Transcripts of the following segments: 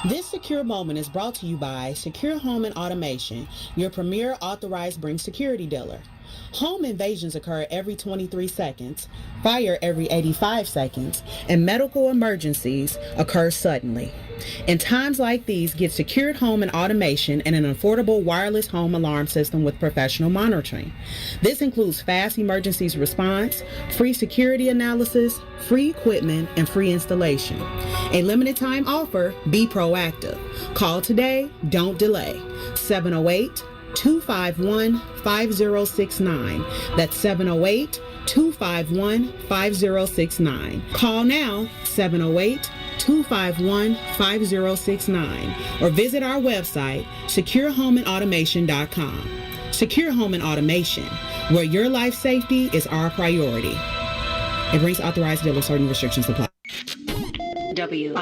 This secure moment is brought to you by Secure Home and Automation, your premier authorized Bring security dealer. Home invasions occur every 23 seconds, fire every 85 seconds, and medical emergencies occur suddenly. In times like these, get secured home and automation and an affordable wireless home alarm system with professional monitoring. This includes fast emergencies response, free security analysis, free equipment, and free installation. A limited time offer, be proactive. Call today, don't delay. 708-251-5069. That's 708-251-5069. Call now, 708-251-5069, or visit our website, securehomeandautomation.com. Secure Home and Automation, where your life safety is our priority. It brings authorized dealer, certain restrictions apply. WIFTBP.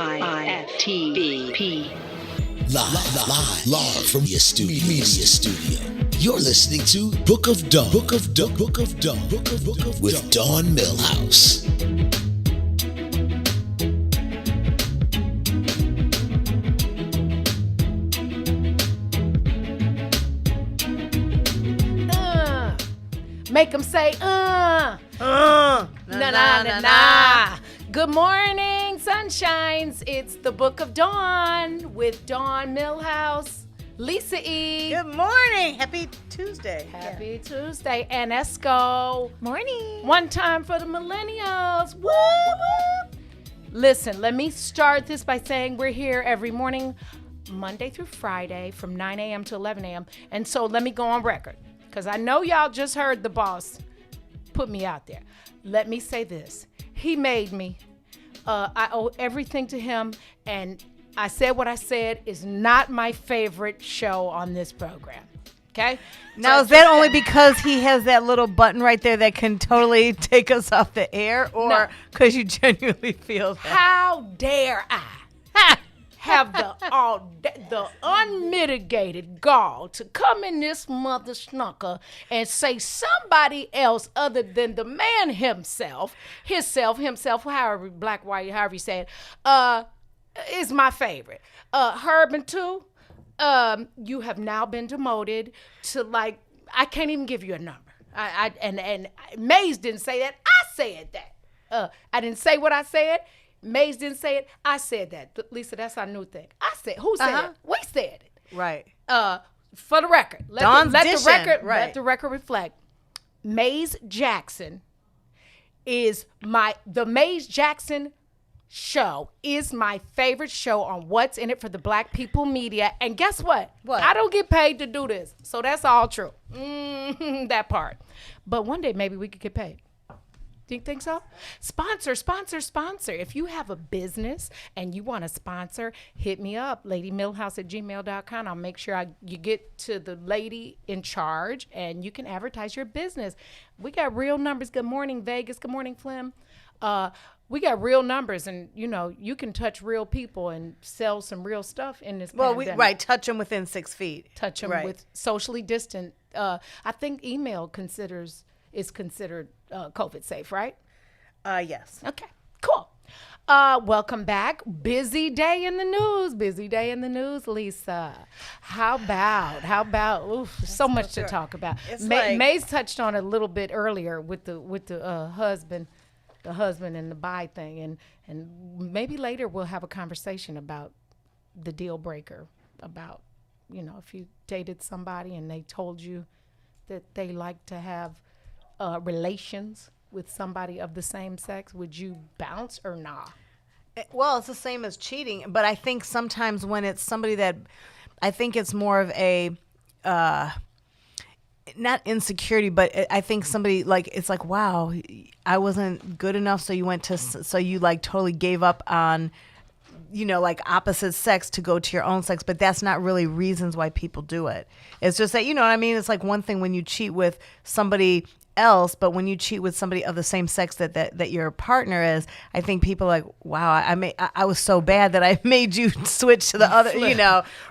Live from your media studio. You're listening to Book of Dawn. With Dawn Millhouse. Make them say, na na na na. Good morning, sunshines. It's the Book of Dawn with Dawn Millhouse, Lisa E. Good morning. Happy Tuesday. Happy Tuesday. And Esco. Morning. One time for the millennials. Woo, woo. Listen, let me start this by saying we're here every morning, Monday through Friday from 9 a.m. to 11 a.m. And so let me go on record, because I know y'all just heard the boss put me out there. Let me say this. He made me. I owe everything to him, and I said what I said is not my favorite show on this program. Okay? Now, is that only because he has that little button right there that can totally take us off the air, or because you genuinely feel that? How dare I have the unmitigated gall to come in this mother snooker and say somebody else other than the man himself, however, black, white, however you say it, is my favorite. Herb and two, you have now been demoted to, like, I can't even give you a number. And Mays didn't say that. I said that. I didn't say what I said. Mays didn't say it. I said that. Lisa, that's our new thing. I said, who said it? We said it. Right. For the record. Let the record reflect. Mays Jackson is the Mays Jackson show is my favorite show on What's in It for the Black People Media. And guess what? What? I don't get paid to do this. So that's all true. That part. But one day maybe we could get paid. Do you think so? Sponsor. If you have a business and you want to sponsor, hit me up, ladymillhouse@gmail.com. I'll make sure you get to the lady in charge and you can advertise your business. We got real numbers. Good morning, Vegas. Good morning, Flim. We got real numbers, and you can touch real people and sell some real stuff in this pandemic. Touch them within 6 feet. Touch them with socially distant. I think email is considered COVID safe, right? Yes. Okay, cool. Welcome back. Busy day in the news, Lisa. How about, so much to talk about. Mays touched on it a little bit earlier with the husband and the buy thing, and maybe later we'll have a conversation about the deal breaker, about, if you dated somebody and they told you that they like to have relations with somebody of the same sex, would you bounce or not? Well, it's the same as cheating, but I think sometimes when it's somebody that, I think it's more of a, not insecurity, but I think somebody, like, it's like, wow, I wasn't good enough, so you like totally gave up on, like opposite sex to go to your own sex, but that's not really reasons why people do it. It's just that, you know what I mean? It's like one thing when you cheat with somebody else, but when you cheat with somebody of the same sex that your partner is, I think people are like, wow, I was so bad that I made you switch to the other,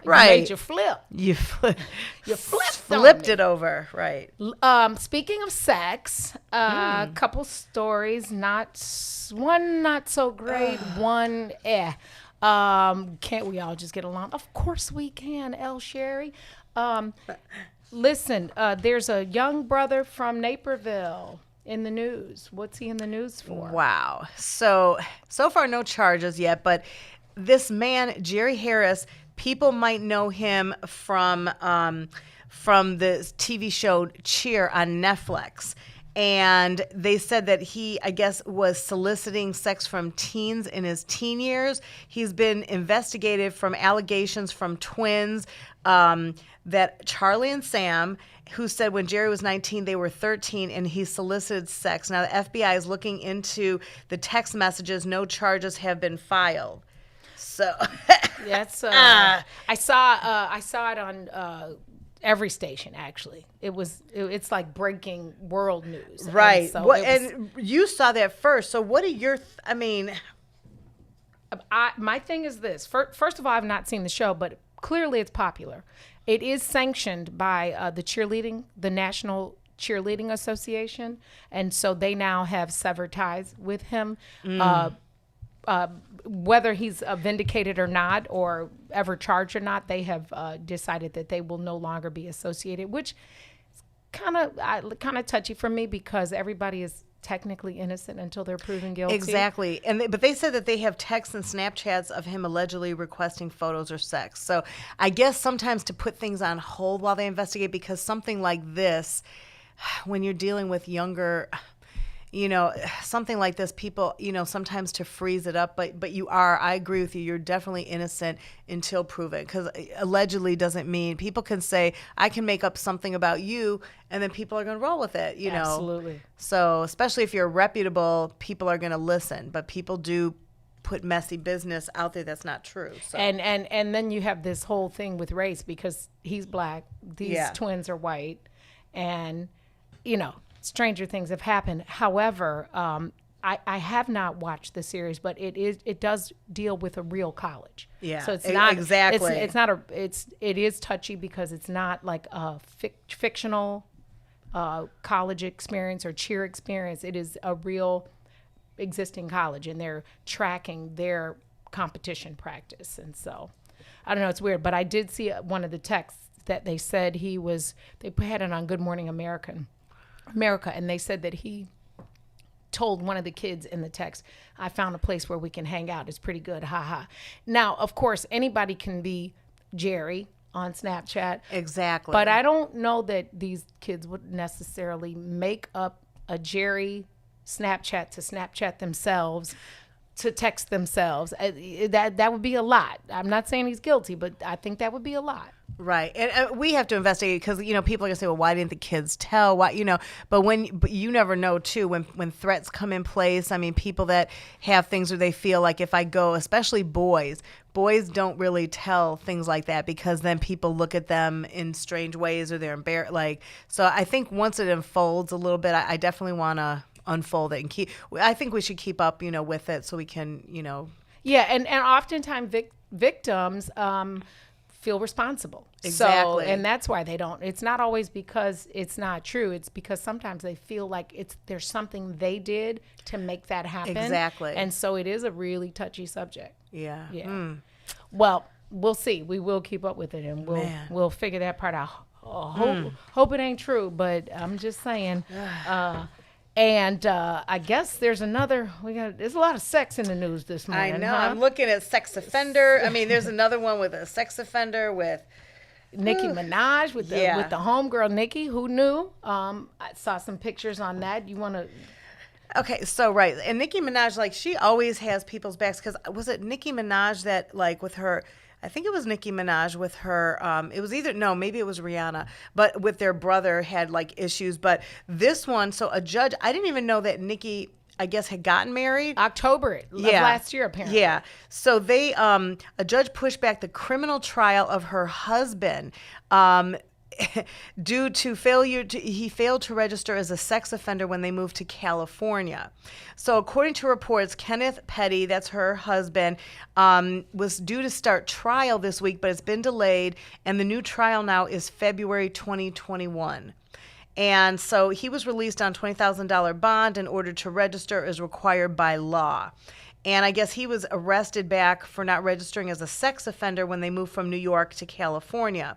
right? Made you flip. You flipped it over, right? Speaking of sex, a couple stories, one not so great, one Can't we all just get along? Of course we can, El Sherry. Listen, there's a young brother from Naperville in the news. What's he in the news for? Wow. So far no charges yet, but this man, Jerry Harris, people might know him from the TV show Cheer on Netflix. And they said that he, I guess, was soliciting sex from teens in his teen years. He's been investigated from allegations from twins that Charlie and Sam, who said when Jerry was 19, they were 13, and he solicited sex. Now, the FBI is looking into the text messages. No charges have been filed. So that's I saw it on every station. Actually, it's like breaking world news, right? And so and you saw that first. So what are your? My thing is this. First of all, I've not seen the show, but clearly it's popular. It is sanctioned by the National Cheerleading Association, and so they now have severed ties with him. Whether he's vindicated or not, or ever charged or not, they have decided that they will no longer be associated, which is kind of touchy for me because everybody is technically innocent until they're proven guilty. Exactly. But they said that they have texts and Snapchats of him allegedly requesting photos or sex. So I guess sometimes to put things on hold while they investigate, because something like this, when you're dealing with younger, something like this, people, sometimes to freeze it up, but I agree with you, you're definitely innocent until proven, because allegedly doesn't mean, people can say, I can make up something about you, and then people are going to roll with it, Absolutely. So especially if you're reputable, people are going to listen, but people do put messy business out there that's not true. So. And then you have this whole thing with race, because he's black, these twins are white, and, stranger things have happened. However, I have not watched the series, but it does deal with a real college. Yeah, so it's not exactly. It is touchy because it's not like a fictional college experience or cheer experience. It is a real existing college, and they're tracking their competition practice. And so, I don't know, it's weird, but I did see one of the texts that they said they had it on Good Morning America, and they said that he told one of the kids in the text, I found a place where we can hang out. It's pretty good. Ha ha. Now, of course, anybody can be Jerry on Snapchat. Exactly. But I don't know that these kids would necessarily make up a Jerry Snapchat to Snapchat themselves, to text themselves. That would be a lot. I'm not saying he's guilty, but I think that would be a lot. Right. And we have to investigate, because, people are going to say, well, why didn't the kids tell? Why, but you never know, too, when threats come in place. I mean, people that have things where they feel like if I go, especially boys don't really tell things like that, because then people look at them in strange ways, or they're embarrassed. So I think once it unfolds a little bit, I definitely want to unfold it and I think we should keep up, with it, so we can, Yeah. And oftentimes victims, feel responsible. Exactly. So, and that's why they don't. It's not always because it's not true. It's because sometimes they feel like there's something they did to make that happen. Exactly. And so it is a really touchy subject. Yeah. Yeah. Well, we'll see. We will keep up with it, and we'll figure that part out. Hope it ain't true, but I'm just saying. And I guess there's there's a lot of sex in the news this morning. I know. Huh? I'm looking at sex offender. I mean, there's another one with a sex offender with Nicki Minaj with the homegirl Nicki. Who knew? I saw some pictures on that. You want to? Okay, so right, and Nicki Minaj, she always has people's backs, because was it Nicki Minaj that with her? I think it was Nicki Minaj with her, it was maybe it was Rihanna, but with their brother had issues. But this one, so a judge, I didn't even know that Nicki, I guess, had gotten married. October of last year, apparently. Yeah. So they, a judge pushed back the criminal trial of her husband, due to he failed to register as a sex offender when they moved to California. So according to reports, Kenneth Petty, that's her husband, was due to start trial this week, but it's been delayed, and the new trial now is February 2021. And so he was released on $20,000 bond in order to register as required by law. And I guess he was arrested back for not registering as a sex offender when they moved from New York to California.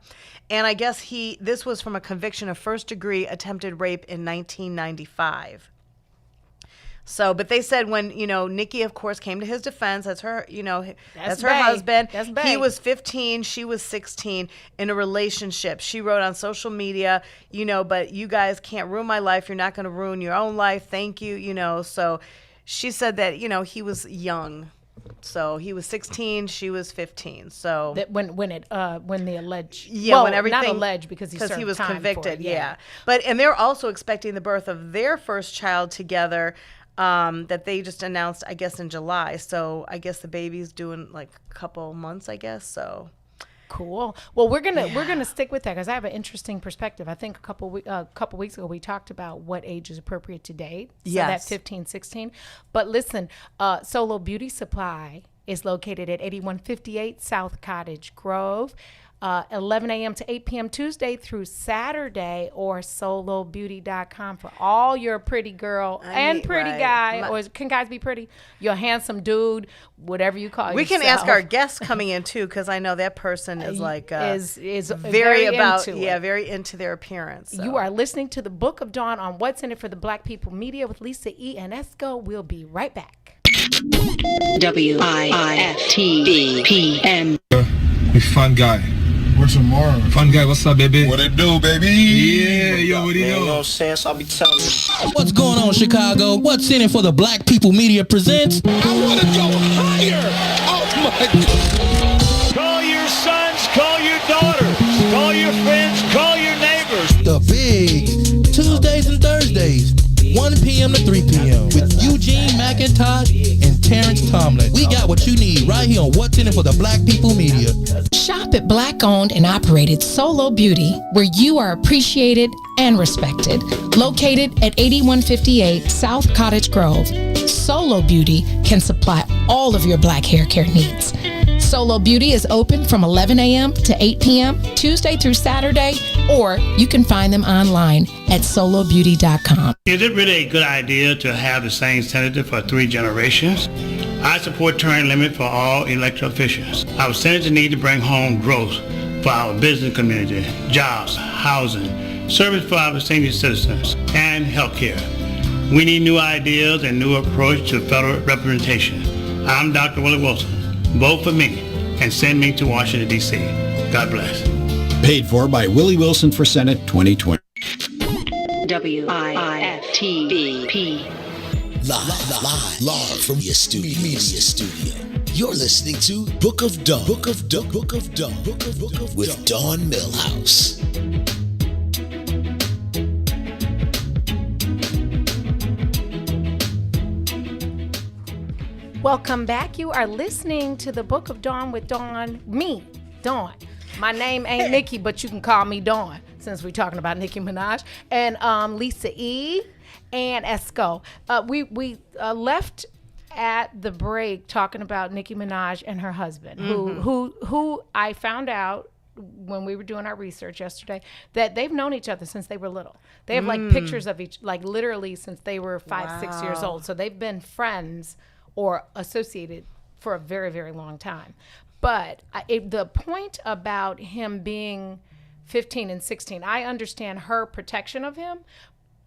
And I guess this was from a conviction of first-degree attempted rape in 1995. So, but they said when, Nikki, of course, came to his defense, that's her, that's her husband. That's bae. He was 15, she was 16 in a relationship. She wrote on social media, but you guys can't ruin my life. You're not going to ruin your own life. Thank you, So she said that, he was young. So he was 16, she was 15. So that when the alleged when everything, not alleged because he was convicted, yeah. But and they're also expecting the birth of their first child together. That they just announced, I guess, in July. So I guess the baby's doing like a couple months, I guess. So cool. Well, we're gonna stick with that because I have an interesting perspective. I think a couple weeks ago we talked about what age is appropriate to date. So yes, that 15, 16. But listen, Solo Beauty Supply is located at 8158 South Cottage Grove. 11 a.m. to 8 p.m. Tuesday through Saturday, or solobeauty.com for all your pretty girl and pretty guy, or can guys be pretty? Your handsome dude, whatever you call we yourself. can ask our guests coming in too, because I know that person is like is very about into it. Very into their appearance. So. You are listening to the Book of Dawn on What's in It for the Black People Media with Lisa E. and Esco. We'll be right back. WIFTBPM. We fun guy. What's tomorrow? Fun guy, what's up, baby? What it do, baby? Yeah, yo, what do you know? You know what I'm saying? So I'll be telling you. What's going on, Chicago? What's in it for the Black People Media presents? I want to go higher. Oh my God. Call your sons, call your daughters, call your friends, call your neighbors. The big Tuesdays and Thursdays, 1 p.m. to 3 p.m. with Eugene McIntosh and Terrence Tomlin. We got what you need right here on What's in It for the Black People Media. Shop at Black-owned and operated Solo Beauty, where you are appreciated and respected. Located at 8158 South Cottage Grove, Solo Beauty can supply all of your black hair care needs. Solo Beauty is open from 11 a.m. to 8 p.m. Tuesday through Saturday, or you can find them online at solobeauty.com. Is it really a good idea to have the same senator for 3 generations? I support term limit for all elected officials. Our senators need to bring home growth for our business community, jobs, housing, service for our senior citizens, and health care. We need new ideas and new approach to federal representation. I'm Dr. Willie Wilson. Vote for me and send me to Washington, D.C. God bless. Paid for by Willie Wilson for Senate 2020. WIFTBP. Live from your media studio. You're listening to Book of Dawn. Book of Dawn with Dawn Millhouse. Welcome back. You are listening to the Book of Dawn with Dawn. Me, Dawn. My name ain't Nikki, but you can call me Dawn since we're talking about Nicki Minaj and Lisa E. and Esco. We left at the break talking about Nicki Minaj and her husband, who I found out when we were doing our research yesterday that they've known each other since they were little. They have like pictures of each, like literally since they were 5-6 years old. So they've been friends or associated for a very, very long time. But the point about him being 15 and 16, I understand her protection of him,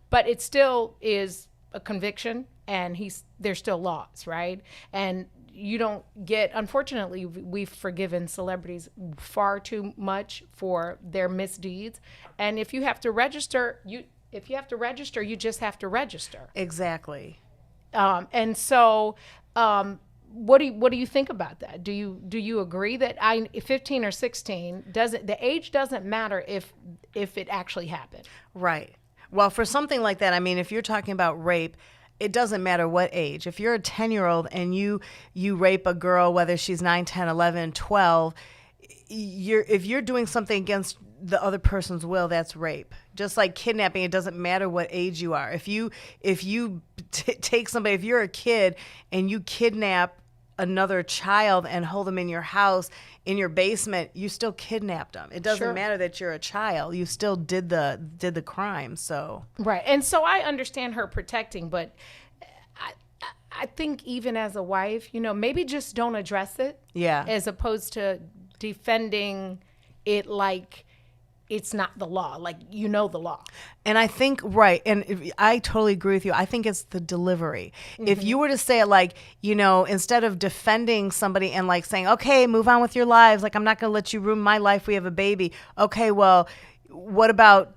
but it still is a conviction, and there's still laws, right? And you don't get, unfortunately, we've forgiven celebrities far too much for their misdeeds. And if you have to register, you just have to register. Exactly. And so, what do you think about that? Do you agree that 15 or 16 the age doesn't matter if it actually happened? Right. Well, for something like that, I mean, if you're talking about rape, it doesn't matter what age. If you're a 10-year-old and you rape a girl, whether she's 9, 10, 11, 12, if you're doing something against the other person's will, that's rape. Just like kidnapping, it doesn't matter what age you are. If you take somebody, if you're a kid and you kidnap another child and hold them in your house, in your basement, you still kidnapped them. It doesn't matter that you're a child. You still did the crime. So right. And so I understand her protecting, but I think even as a wife, maybe just don't address it. Yeah. As opposed to defending it like it's not the law, like the law. And I think, right, and I totally agree with you. I think it's the delivery. If you were to say it like, instead of defending somebody and like saying, okay, move on with your lives, like I'm not going to let you ruin my life, we have a baby. Okay, well, what about,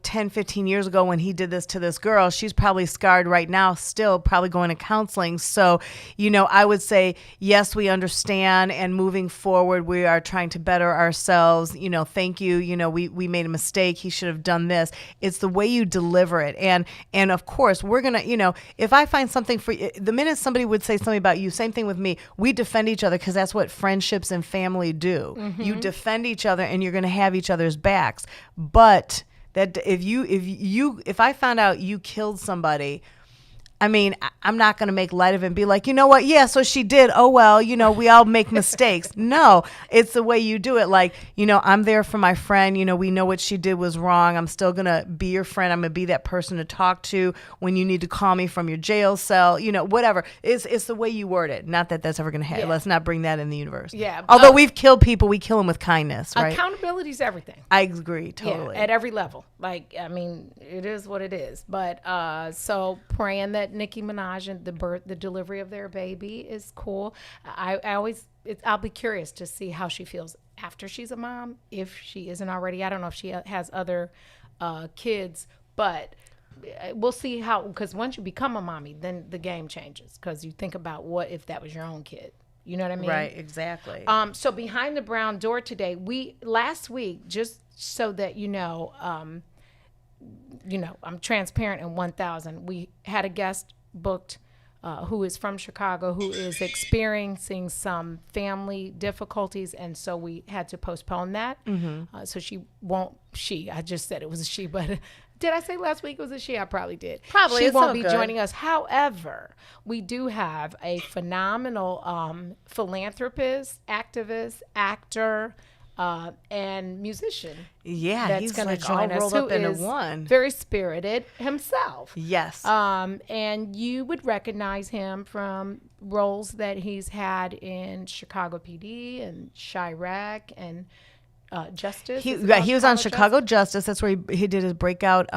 10, 15 years ago when he did this to this girl? She's probably scarred right now, still probably going to counseling. So, I would say, yes, we understand. And moving forward, we are trying to better ourselves. Thank you. We made a mistake. He should have done this. It's the way you deliver it. And of course, we're going to, if I find something for you, the minute somebody would say something about you, same thing with me, we defend each other because that's what friendships and family do. Mm-hmm. You defend each other and you're going to have each other's backs. But that if I found out you killed somebody, I mean, I'm not going to make light of it and be like, you know what? Yeah, so she did. Oh, well, we all make mistakes. No, it's the way you do it. Like, I'm there for my friend. We know what she did was wrong. I'm still going to be your friend. I'm going to be that person to talk to when you need to call me from your jail cell, whatever. It's the way you word it. Not that that's ever going to happen. Yeah. Let's not bring that in the universe. Yeah. Although we've killed people, we kill them with kindness, right? Accountability is everything. I agree, totally. Yeah, at every level. Like, I mean, it is what it is. But so praying that Nicki Minaj and the delivery of their baby is cool. I'll be curious to see how she feels after she's a mom, if she isn't already. I don't know if she has other kids, but we'll see how, because once you become a mommy, then the game changes, because you think about what if that was your own kid. You know what I mean? Right, exactly. So behind the brown door today, last week, just so that I'm transparent in 1,000, we had a guest booked who is from Chicago, who is experiencing some family difficulties, and so we had to postpone that. Mm-hmm. I just said it was a she, but did I say last week it was a she? I probably did. Probably. She won't be joining us. However, we do have a phenomenal philanthropist, activist, actor, and musician. Yeah, that's he's going to all join us, rolled who up into is one. Very spirited himself. Yes. And you would recognize him from roles that he's had in Chicago PD and Chirac and Justice. He was on Chicago Justice. That's where he did his breakout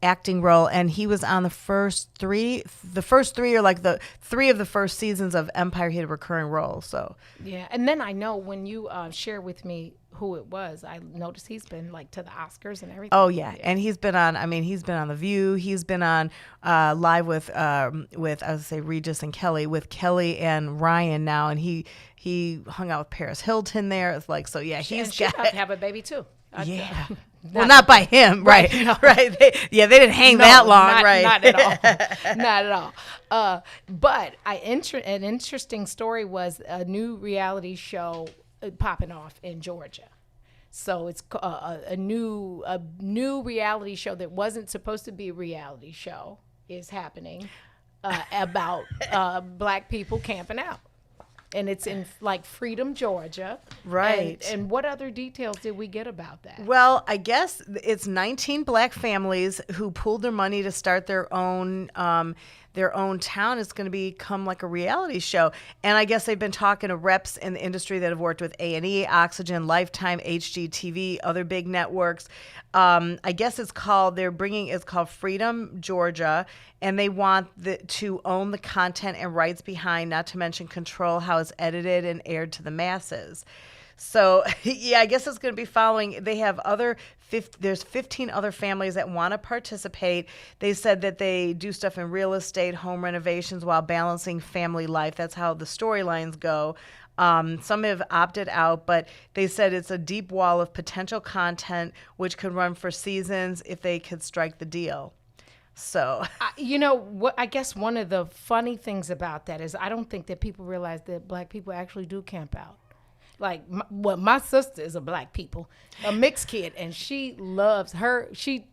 acting role, and he was on the first three or like the three of the first seasons of Empire. He had a recurring role. So yeah, and then I know when you share with me who it was, I noticed he's been like to the Oscars and everything. Oh yeah, and he's been on The View. He's been on live with I would say Regis and Kelly, with Kelly and Ryan now, and he hung out with Paris Hilton there. It's like, so yeah, she's about to have a baby too. Yeah. Well, not by him, right? No. Right. They didn't hang that long, right? Not at all. Not at all. But an interesting story was a new reality show popping off in Georgia. So it's a new reality show that wasn't supposed to be a reality show is happening about black people camping out. And it's in like Freedom, Georgia. Right. And what other details did we get about that? Well, I guess it's 19 black families who pooled their money to start their own town. It's going to become like a reality show. And I guess they've been talking to reps in the industry that have worked with A&E, Oxygen, Lifetime, HGTV, other big networks. I guess it's called Freedom, Georgia, and they want to own the content and rights behind, not to mention control how it's edited and aired to the masses. So, yeah, I guess it's going to be following. They have there's 15 other families that want to participate. They said that they do stuff in real estate, home renovations, while balancing family life. That's how the storylines go. Some have opted out, but they said it's a deep wall of potential content, which could run for seasons if they could strike the deal. So, what I guess one of the funny things about that is I don't think that people realize that black people actually do camp out. Like, my sister is a black people, a mixed kid, and she loves her.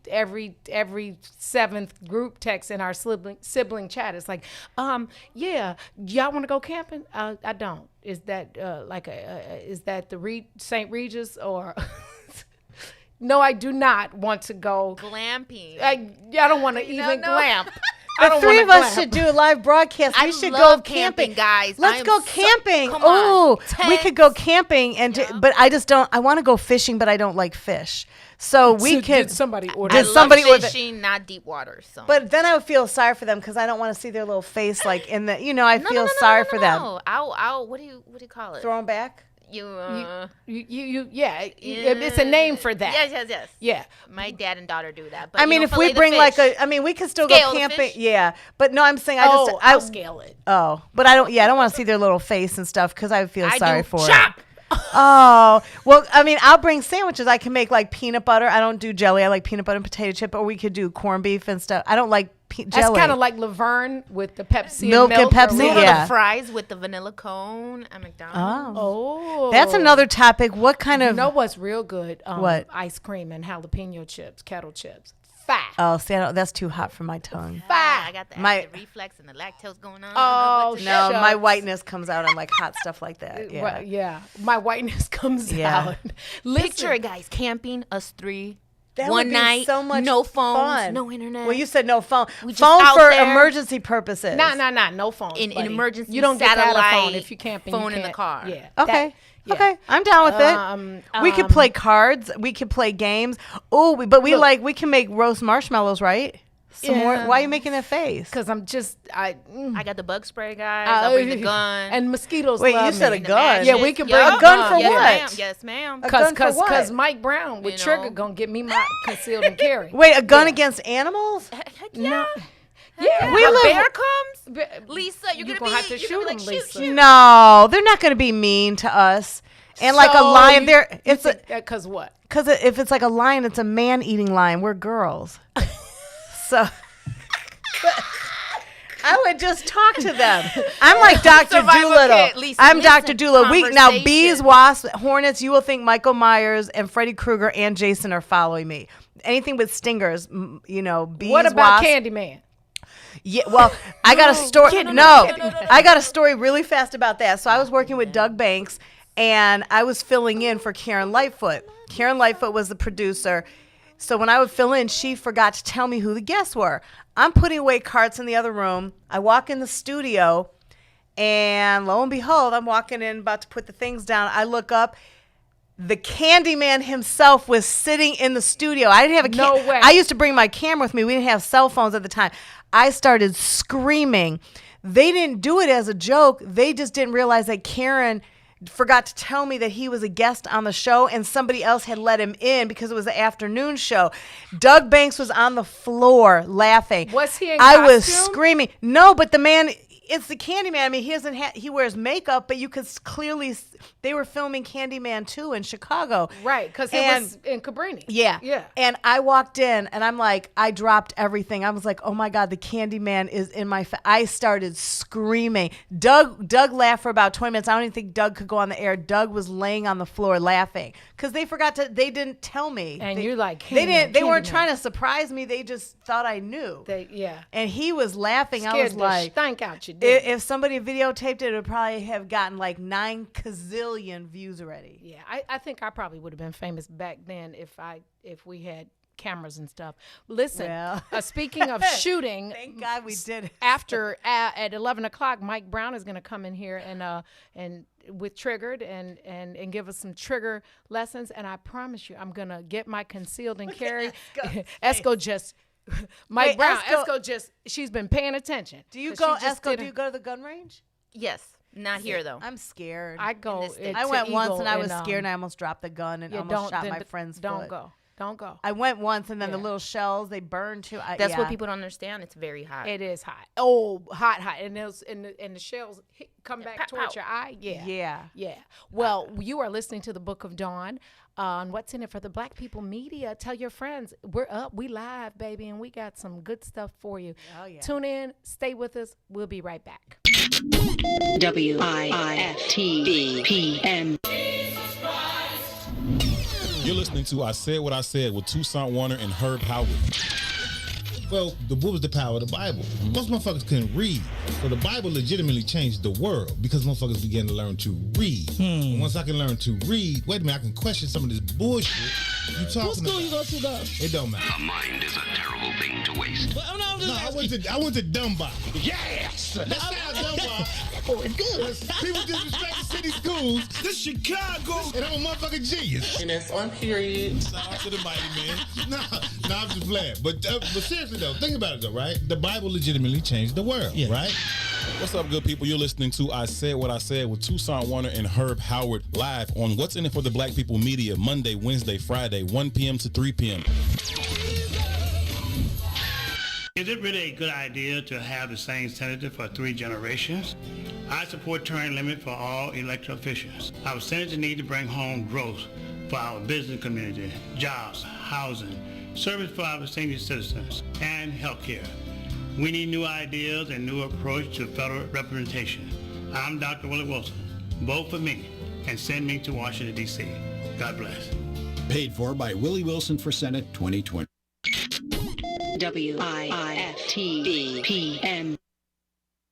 Every 7th group text in our sibling chat. It's like, yeah, y'all want to go camping? I don't. Is that is that the St. Regis or? No, I do not want to go glamping. I don't want to even glamp. The three of us should do a live broadcast. We should go camping, guys. Let's go camping. Oh, we could go camping, but I just don't. I want to go fishing, but I don't like fish. So we could. Did somebody order? I love fishing, not deep water. So. But then I would feel sorry for them because I don't want to see their little face like in the. I feel sorry for them. I'll. What do you call it? Throw them back. Yeah, it's a name for that. Yes. Yeah. My dad and daughter do that. But I mean, if we bring we could still go camping. Yeah, but no, I'm saying I'll scale it. Oh, but I don't want to see their little face and stuff because I feel sorry for chop. it. Oh, well, I mean, I'll bring sandwiches. I can make like peanut butter. I don't do jelly. I like peanut butter and potato chip, or we could do corned beef and stuff. I don't like jelly. That's kind of like Laverne with the Pepsi milk and Pepsi. The fries with the vanilla cone at McDonald's. Oh, that's another topic. What kind of? You know what's real good? What? Ice cream and jalapeno chips, kettle chips. Fat. Oh, see, that's too hot for my tongue. Fat. I got the acid reflex and the lactose going on. Oh, no, my whiteness comes out on like hot stuff like that. Yeah, well, yeah. My whiteness comes out. Picture it, guys. Camping, us three. That one would be night, so much no phones, fun. no internet. Well, you said no phone. Phone for emergency purposes. Nah, no phones. In emergency, you don't satellite get a phone if you camping. Phone in the car. Yeah. Okay. Okay, I'm down with it. We could play cards. We could play games. Oh, we can make roast marshmallows, right? Some more. Why are you making that face? Because I got the bug spray, guys. I'll bring the gun. And mosquitoes. Wait, love you said me. a gun? Yeah, we can bring a gun for what? Ma'am. Yes, ma'am. Because Mike Brown with Trigger gonna get me my concealed and carry. Wait, a gun against animals? Heck yeah. Yeah, a bear comes, Lisa. You're gonna have to shoot him, Lisa. No, they're not gonna be mean to us. And like a lion, because what? Because if it's like a lion, it's a man-eating lion. We're girls, so I would just talk to them. I'm like Dr. Doolittle. I'm Dr. Doolittle. Now bees, wasps, hornets. You will think Michael Myers and Freddy Krueger and Jason are following me. Anything with stingers, bees. What about Candyman? Yeah, well, I got a story. I got a story really fast about that. So I was working with Doug Banks, and I was filling in for Karen Lightfoot. Karen Lightfoot was the producer. So when I would fill in, she forgot to tell me who the guests were. I'm putting away carts in the other room. I walk in the studio, and lo and behold, I'm walking in, about to put the things down. I look up. The Candyman himself was sitting in the studio. I didn't have a No way. I used to bring my camera with me. We didn't have cell phones at the time. I started screaming. They didn't do it as a joke. They just didn't realize that Karen forgot to tell me that he was a guest on the show and somebody else had let him in because it was the afternoon show. Doug Banks was on the floor laughing. Was he in I costume? was screaming. No, but the man... It's the Candyman. I mean, he wears makeup, but you could clearly they were filming Candyman 2 in Chicago. Right, because it was in Cabrini. Yeah. And I walked in, and I'm like, I dropped everything. I was like, oh my God, the Candyman is in my face. I started screaming. Doug laughed for about 20 minutes. I don't even think Doug could go on the air. Doug was laying on the floor laughing because they didn't tell me. And you're like, they weren't trying to surprise me. They just thought I knew. And he was laughing. Scared I was like, stank out you. If somebody videotaped it, it would probably have gotten like 9 gazillion views already. Yeah, I think I probably would have been famous back then if we had cameras and stuff. Listen, speaking of shooting, thank God we did it. After at 11 o'clock, Mike Brown is going to come in here and with Triggered and give us some trigger lessons. And I promise you, I'm going to get my concealed and carry. Esco just. Mike Brown, Esco she's been paying attention. Do you go, Esco, do you go to the gun range? Yes. Not here, though. I'm scared. I go. I went once, and I was scared, and I almost dropped the gun and almost shot my friend's foot. Don't go. I went once, and then the little shells, they burned too. That's what people don't understand. It's very hot. It is hot. Oh, hot. And the shells come back towards your eye. Yeah. Well, you are listening to the Book of Dawn on What's in It for the Black People Media. Tell your friends. We're up. We live, baby, and we got some good stuff for you. Oh, yeah. Tune in. Stay with us. We'll be right back. WIFTBPM. You're listening to I Said What I Said with Toussaint Warner and Herb Howard. Well, what was the power of the Bible? Most motherfuckers couldn't read. So the Bible legitimately changed the world because motherfuckers began to learn to read. And once I can learn to read, wait a minute, I can question some of this bullshit you talking What school about. you go to, though? It don't matter. A mind is a terrible thing to waste. Well, no, I went to Dunbar. Yes! That's how Dunbar. Oh, it's good. People disrespect the city schools. This Chicago! And I'm a motherfucking genius. And that's on period. Shout out to the mighty man. Nah, I'm just playing. But seriously though, think about it though, right? The Bible legitimately changed the world, right? What's up, good people? You're listening to I Said What I Said with Toussaint Warner and Herb Howard live on What's In It for the Black People Media, Monday, Wednesday, Friday, 1 p.m. to 3 p.m. Is it really a good idea to have the same senator for 3 generations? I support term limit for all elected officials. Our senators need to bring home growth for our business community, jobs, housing, service for our senior citizens, and health care. We need new ideas and new approach to federal representation. I'm Dr. Willie Wilson. Vote for me and send me to Washington, D.C. God bless. Paid for by Willie Wilson for Senate 2020. WIFTBPM.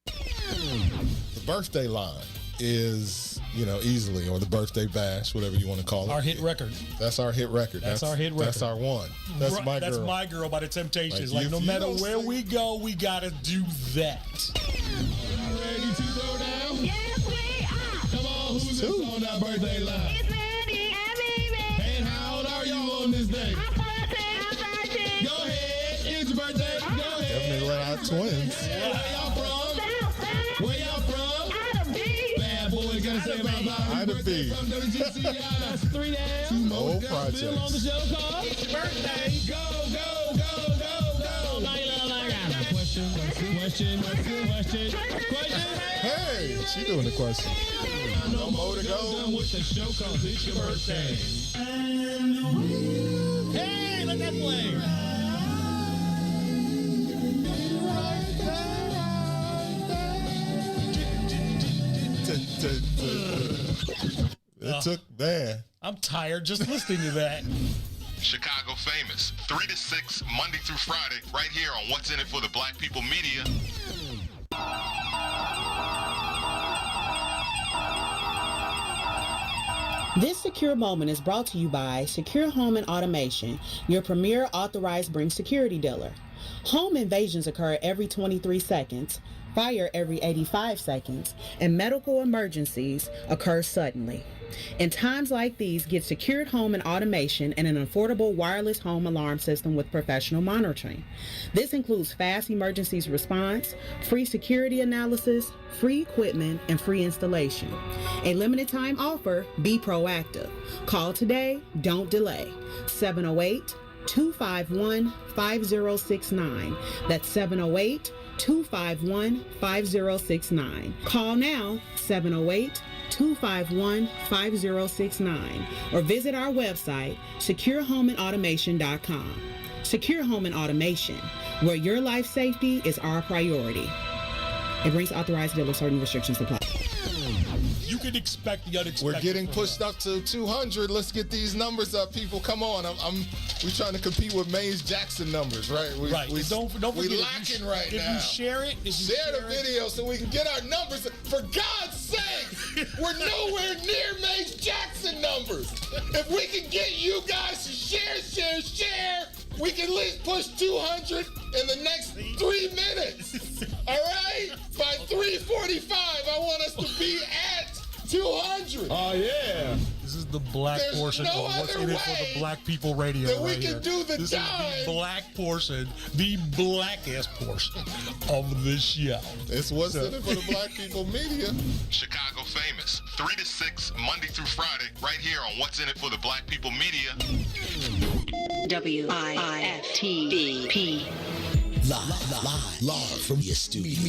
The birthday line is, easily, or the birthday bash, whatever you want to call it. Our hit record. That's our hit record. That's our hit record. That's our one. That's my girl. That's my girl by the Temptations. Like, no matter where we go, we gotta do that. Ready to throw down? Yes, we are. Come on, who's this on that birthday line? It's Mandy and Mimi. Hey, how old are you on this day? I'm 14. Go ahead. It's your birthday. Go ahead. Definitely let out twins. Where y'all from? Where y'all from? Bad boy, gotta say about Ida B. From WGCI. That's 3 days. Two more Bill projects. on the show called It's Your Birthday. Go, go, go, go, go. Question. Hey, she doing the question. No more to go. Done with the show called It's Your Birthday. Hey, let that play. It took that. I'm tired just listening to that. Chicago famous. 3 to 6, Monday through Friday, right here on What's In It for the Black People Media. This secure moment is brought to you by Secure Home and Automation, your premier authorized Bring security dealer. Home invasions occur every 23 seconds, fire every 85 seconds, and medical emergencies occur suddenly. In times like these, get secured home and automation and an affordable wireless home alarm system with professional monitoring. This includes fast emergencies response, free security analysis, free equipment, and free installation. A limited time offer, be proactive. Call today, don't delay. 708-251-5069. That's 708-251-5069. Call now, 708-251-5069, or visit our website, securehomeandautomation.com. Secure Home and Automation, where your life safety is our priority. It brings authorized dealers. Certain restrictions apply. You can expect the unexpected. We're getting pushed up to 200. Let's get these numbers up, people. Come on. We're trying to compete with Mays Jackson numbers, right? Right. Don't forget. We're lacking right now. If you share it, share the video so we can get our numbers. For God's sake, we're nowhere near Mays Jackson numbers. If we can get you guys to share, we can at least push 200 in the next 3 minutes. All right? By 3:45, I want us to be at 200. Oh, yeah. This is the black There's portion no of What's other In It for way the Black People Radio. that we right can here. do the This dime. is the black portion, the blackest portion of the show. It's What's In It for the Black People Media. Chicago famous. 3 to 6, Monday through Friday, right here on What's In It for the Black People Media. WIFTBP. Live from your studio.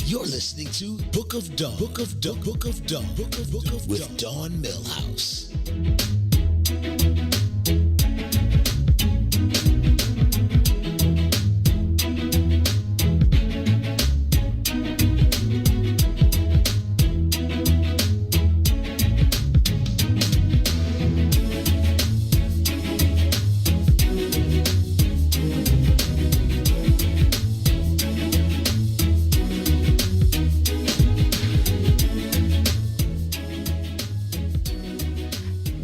You're listening to Book of Dawn. Book of Dawn with Dawn Millhouse.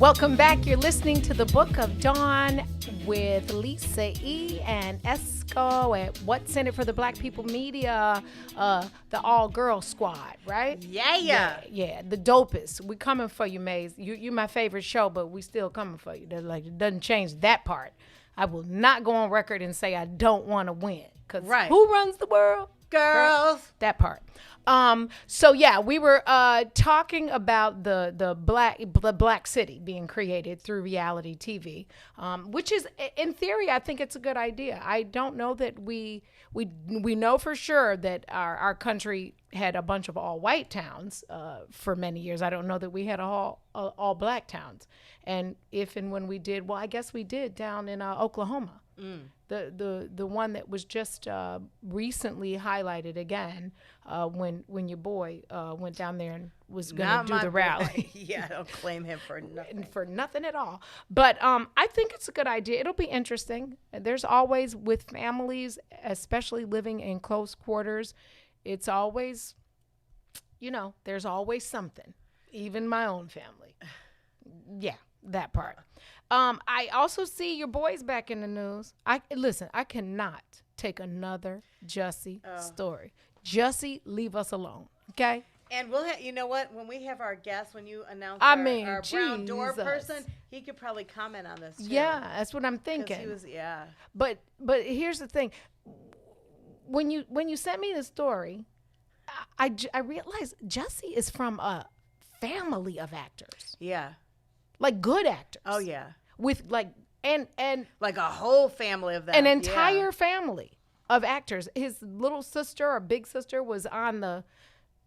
Welcome back. You're listening to the Book of Dawn with Lisa E. and Esco at What's in It for the Black People Media, the all-girl squad, right? Yeah. Yeah, the dopest. We coming for you, Maze. You my favorite show, but we still coming for you. Like, it doesn't change that part. I will not go on record and say I don't want to win. Because who runs the world? Girls. Right? That part. So yeah, we were talking about the black city being created through reality TV, which is, in theory, I think it's a good idea. I don't know that we know for sure that our country had a bunch of all white towns for many years. I don't know that we had all black towns, and if and when we did, well, I guess we did down in Oklahoma. The one that was just recently highlighted again when your boy went down there and was going to do the rally. Yeah, don't claim him for nothing. For nothing at all. But I think it's a good idea. It'll be interesting. There's always, with families, especially living in close quarters, it's always, there's always something. Even my own family. Yeah, that part. I also see your boys back in the news. I cannot take another Jussie story. Jussie, leave us alone, okay? And we'll you know what? When we have our guest, when you announce our brown door person, he could probably comment on this too. Yeah, that's what I'm thinking. He was, But here's the thing. When you sent me the story, I realized Jussie is from a family of actors. Yeah. Like good actors. Oh yeah. With and like a whole family of them. An entire family of actors. His little sister or big sister was on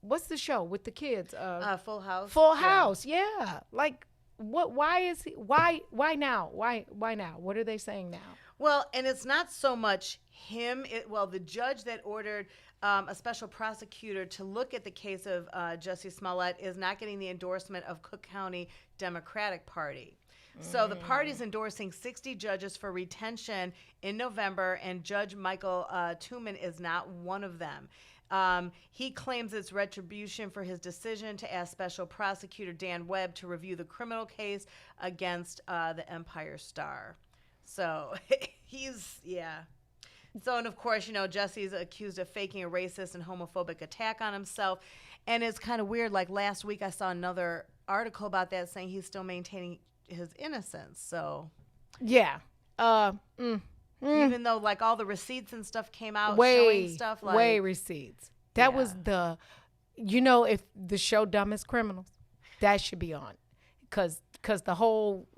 what's the show with the kids? Full House. Full House. Yeah. Like why is he why now? Why now? What are they saying now? Well, and it's not so much him. The judge that ordered a special prosecutor to look at the case of Jussie Smollett is not getting the endorsement of Cook County Democratic Party. So the party's endorsing 60 judges for retention in November, and Judge Michael Tooman is not one of them. He claims it's retribution for his decision to ask Special Prosecutor Dan Webb to review the criminal case against the Empire Star. So So, and of course, Jussie's accused of faking a racist and homophobic attack on himself. And it's kind of weird. Like last week, I saw another article about that saying he's still maintaining his innocence. So, yeah. Even though like all the receipts and stuff came out showing stuff like. Way receipts. That was if the show Dumbest Criminals, that should be on. Because the whole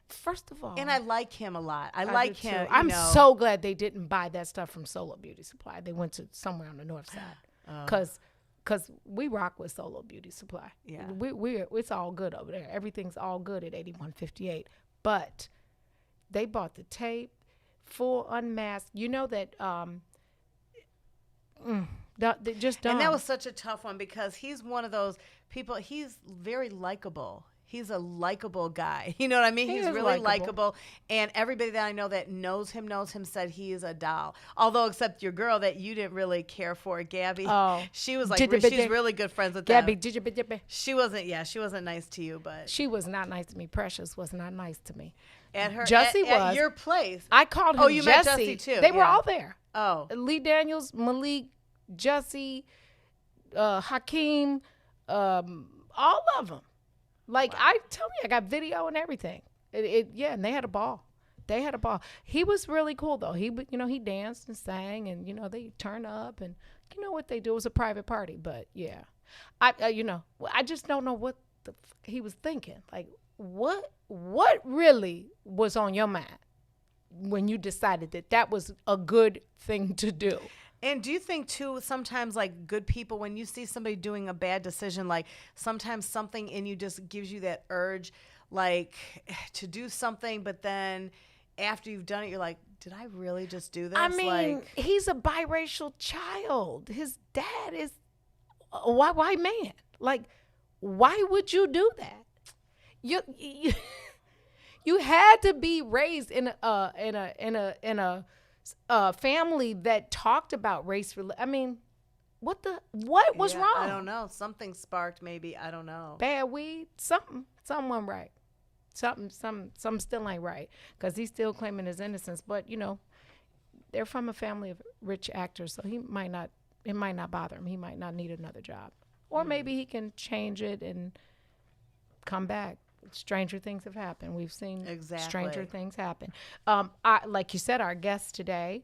first of all, and I like him a lot. I like him. I'm so glad they didn't buy that stuff from Solo Beauty Supply. They went to somewhere on the north side because we rock with Solo Beauty Supply. Yeah, it's all good over there. Everything's all good at 8158. But they bought the tape, full unmasked. You know that. Just dumb. And that was such a tough one because he's one of those people. He's very likable. He's a likable guy. You know what I mean? He's really likable. And everybody that I know that knows him said he is a doll. Although, except your girl that you didn't really care for, Gabby. Oh. She was like, she's really good friends with them. Gabby, she wasn't nice to you, but. She was not nice to me. Precious was not nice to me. At her, Jussie was. At your place. I called him you Jussie. met Jussie too. They were all there. Oh. Lee Daniels, Malik, Jussie, Hakeem, all of them. Like, wow. I tell you, I got video and everything. And they had a ball. He was really cool, though. He danced and sang, and, they turned up, and you know what they do. It was a private party, but, yeah. I just don't know what he was thinking. Like, what really was on your mind when you decided that was a good thing to do? And do you think, too, sometimes, like, good people, when you see somebody doing a bad decision, like, sometimes something in you just gives you that urge, like, to do something, but then after you've done it, you're like, did I really just do this? I mean, he's a biracial child. His dad is a white man. Like, why would you do that? You had to be raised in a family that talked about race. I mean, what was wrong? I don't know. Something sparked, maybe. I don't know. Bad weed. Something went right. something still ain't right, because he's still claiming his innocence. But they're from a family of rich actors, so it might not bother him. He might not need another job, or maybe he can change it and come back. Stranger things have happened. We've seen stranger things happen. Like you said, our guest today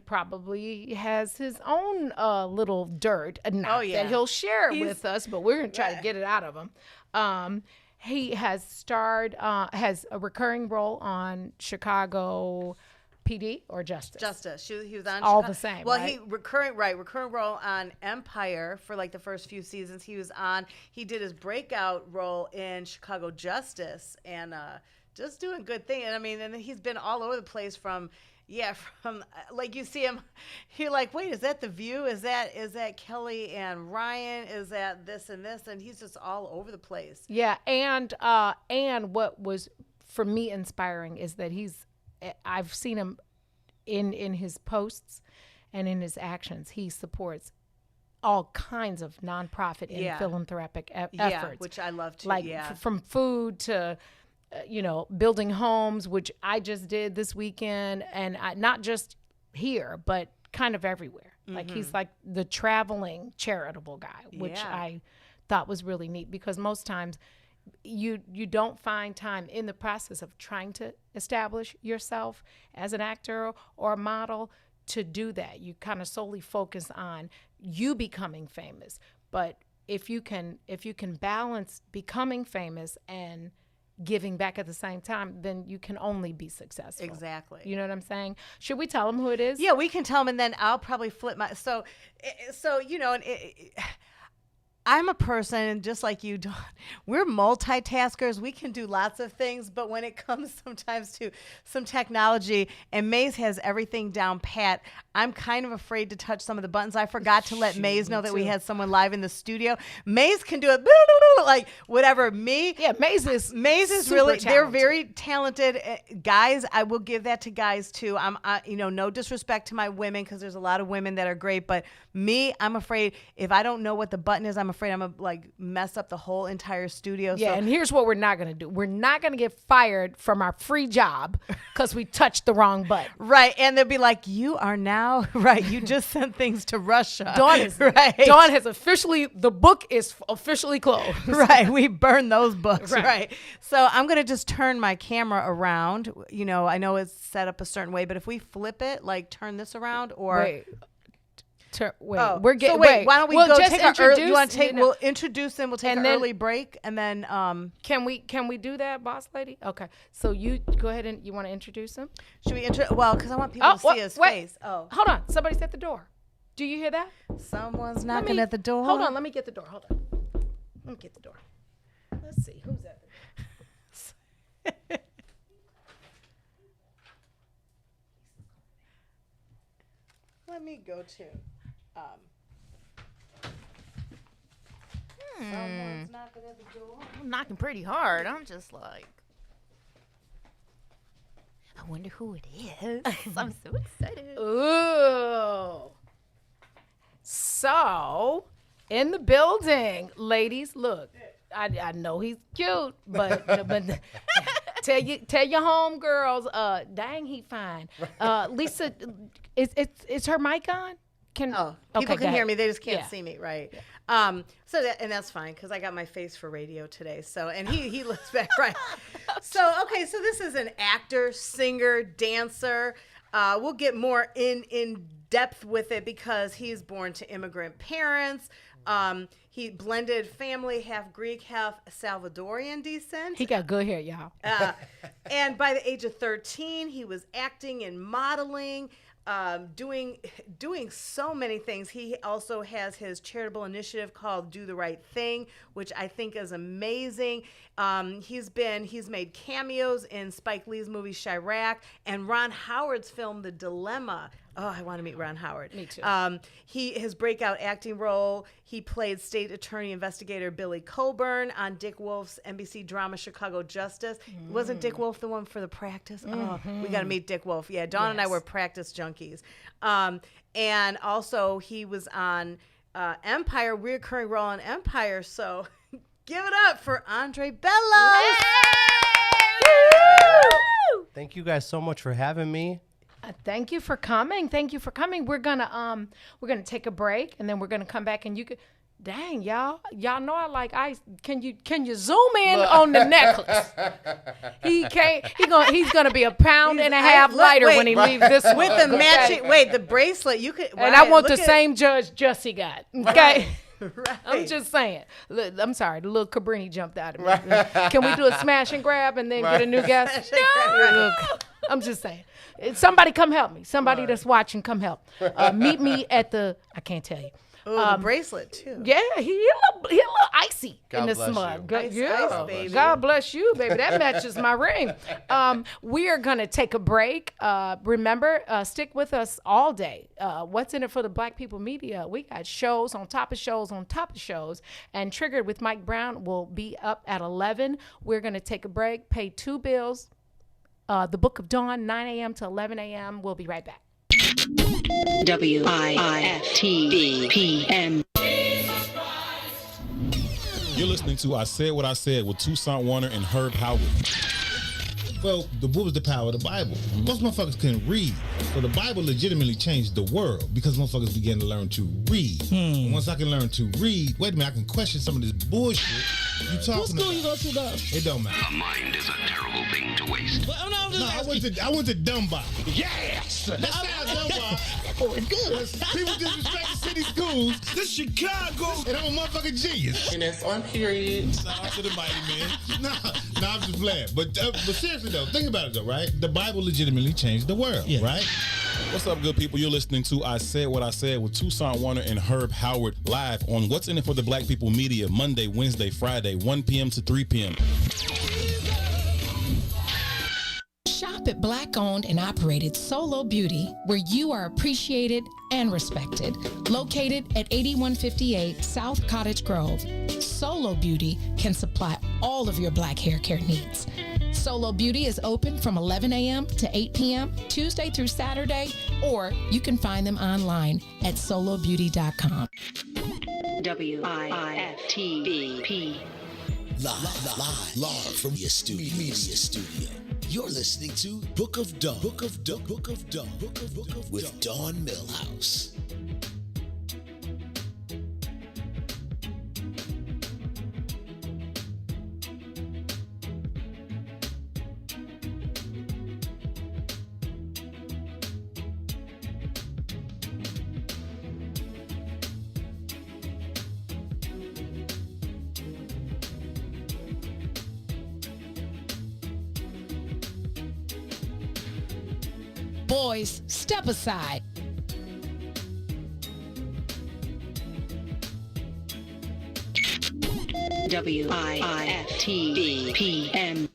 probably has his own little dirt, that he'll share with us, but we're going to try to get it out of him. He has has a recurring role on Chicago PD or Justice. He was on all Chicago. The same. Well, right? he recurring role on Empire for like the first few seasons. He did his breakout role in Chicago Justice, and just doing good things. And I mean, and he's been all over the place from like you see him, you're like, wait, is that The View? Is that Kelly and Ryan? Is that this and this? And he's just all over the place. Yeah, and what was for me inspiring is that I've seen him in his posts and in his actions. He supports all kinds of nonprofit and philanthropic efforts, which I love too. Like from food to building homes, which I just did this weekend, and not just here, but kind of everywhere. Mm-hmm. Like he's like the traveling charitable guy, which I thought was really neat, because most times you don't find time in the process of trying to establish yourself as an actor or a model to do that. You kind of solely focus on you becoming famous. But if you can balance becoming famous and giving back at the same time, then you can only be successful. Exactly. You know what I'm saying? Should we tell them who it is? Yeah, we can tell them, and then I'll probably flip I'm a person just like you, Dawn. We're multitaskers. We can do lots of things, but when it comes sometimes to some technology, and Maze has everything down pat, I'm kind of afraid to touch some of the buttons. I forgot to let Maze know that we had someone live in the studio. Maze can do it like whatever. Maze is really, talented. they're very talented guys. I will give that to guys too. No disrespect to my women, because there's a lot of women that are great, but I'm afraid if I don't know what the button is, I'm afraid I'm gonna like mess up the whole entire studio. Yeah, and here's what we're not gonna do. We're not gonna get fired from our free job because we touched the wrong button. Right, and they'll be like, "You are now right. You just sent things to Russia." Dawn has the book is officially closed. Right, we burned those books. Right. So I'm gonna just turn my camera around. I know it's set up a certain way, but if we flip it, like turn this around, or why don't we go take our early? You want to take? We'll introduce them. We'll take an early break, and then can we do that, boss lady? Okay, so you go ahead and you want to introduce him? Should we Well, because I want people to see his face. Oh, hold on, somebody's at the door. Do you hear that? Someone's knocking at the door. Hold on, let me get the door. Hold on, let me get the door. Let's see who's at the door. Let me go to. Someone's knocking at the door. I'm knocking pretty hard. I'm just like, I wonder who it is. I'm so excited. Ooh. So, in the building, ladies, look, I know he's cute, but tell your homegirls, dang, he fine. Lisa, is her mic on? People can hear me. They just can't see me, right? Yeah. And that's fine, because I got my face for radio today. So, and he looks back, right? So this is an actor, singer, dancer. We'll get more in depth with it, because he's born to immigrant parents. He blended family, half Greek, half Salvadorian descent. He got good hair, y'all. And by the age of 13, he was acting and modeling. Doing so many things. He also has his charitable initiative called Do the Right Thing, which I think is amazing. He's made cameos in Spike Lee's movie Chirac and Ron Howard's film The Dilemma. Oh, I want to meet Ron Howard. Me too. His breakout acting role, he played state attorney investigator Billy Coburn on Dick Wolf's NBC drama Chicago Justice. Wasn't Dick Wolf the one for The Practice? Mm-hmm. Oh, we got to meet Dick Wolf. Yeah, Dawn and I were practice junkies. And also he was on Empire, recurring role on Empire. So Give it up for Andre Bellows. Thank you guys so much for having me. Thank you for coming. We're gonna take a break, and then we're gonna come back, and you could. Dang, y'all know I like ice. Can you zoom in on the necklace? He's gonna be a pound and a half lighter when he leaves this one. With the matching, the bracelet you could. And I want the same Judge Jussie got. Okay. Right. I'm just saying. Look, I'm sorry, the little Cabrini jumped out of me. Can we do a smash and grab and then get a new guest? No. Look, I'm just saying. Somebody come help me. Somebody that's watching, come help. Meet me at the. I can't tell you. Oh, the bracelet too. Yeah, he a little icy in the smug. Ice, baby. God bless you, baby. That matches my ring. We are gonna take a break. Remember, stick with us all day. What's in it for the Black People Media? We got shows on top of shows on top of shows. And Triggered with Mike Brown will be up at 11. We're gonna take a break. Pay 2 bills. The Book of Dawn, 9 a.m. to 11 a.m. We'll be right back. WIFTBPM. You're listening to I Said What I Said with Toussaint Warner and Herb Howard. Well, what was the power of the Bible? Most motherfuckers couldn't read. So the Bible legitimately changed the world because motherfuckers began to learn to read. And once I can learn to read, wait a minute, I can question some of this bullshit you talking about. What school you go to, though? It don't matter. A mind is a terrible thing to waste. Well, I went to Dunbar. Yes! That sounds Dunbar. Oh, it's good. People disrespect the city schools. This Chicago. And I'm a motherfucking genius. And it's on period. Shout out to the mighty man. Nah, I'm just playing. But seriously though, think about it though, right? The Bible legitimately changed the world, right? What's up, good people? You're listening to I Said What I Said with Toussaint Warner and Herb Howard live on What's in It for the Black People Media, Monday, Wednesday, Friday, 1 p.m. to 3 p.m. Shop at Black-owned and operated Solo Beauty, where you are appreciated and respected. Located at 8158 South Cottage Grove, Solo Beauty can supply all of your black hair care needs. Solo Beauty is open from 11 a.m. to 8 p.m. Tuesday through Saturday, or you can find them online at solobeauty.com. WIFTBP. Live from your media studio. You're listening to Book of Dawn. With Dawn Millhouse. Boys, step aside. WIFTBPM.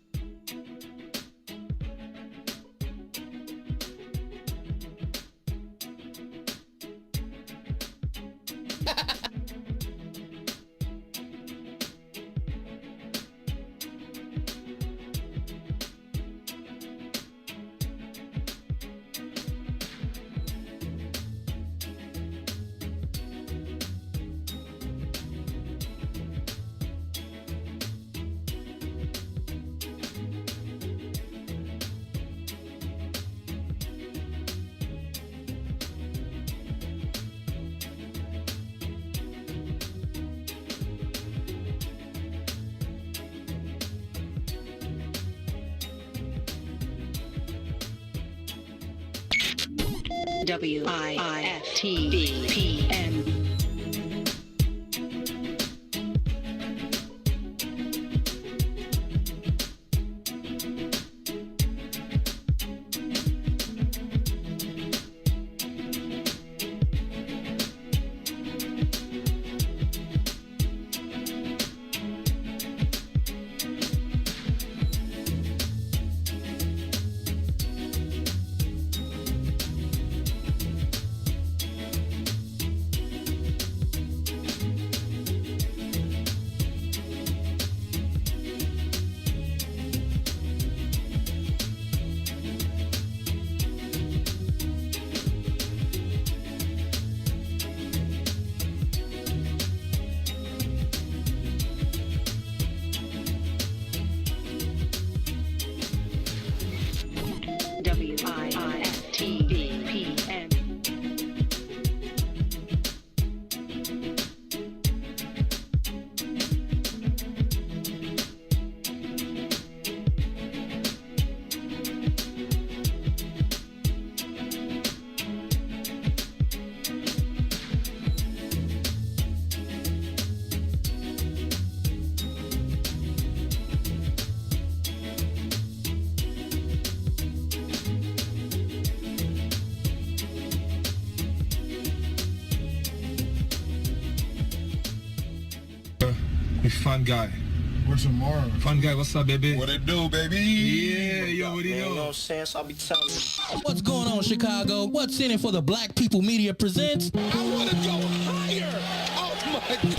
WIFTBPM. PM. Fun guy. What's tomorrow? Fun guy, what's up, baby? What it do, baby? Yeah, yo, what do you You know? know what I'm saying? So I'll be telling you. What's going on, Chicago? What's in it for the Black People Media presents? I want to go higher. Oh my God.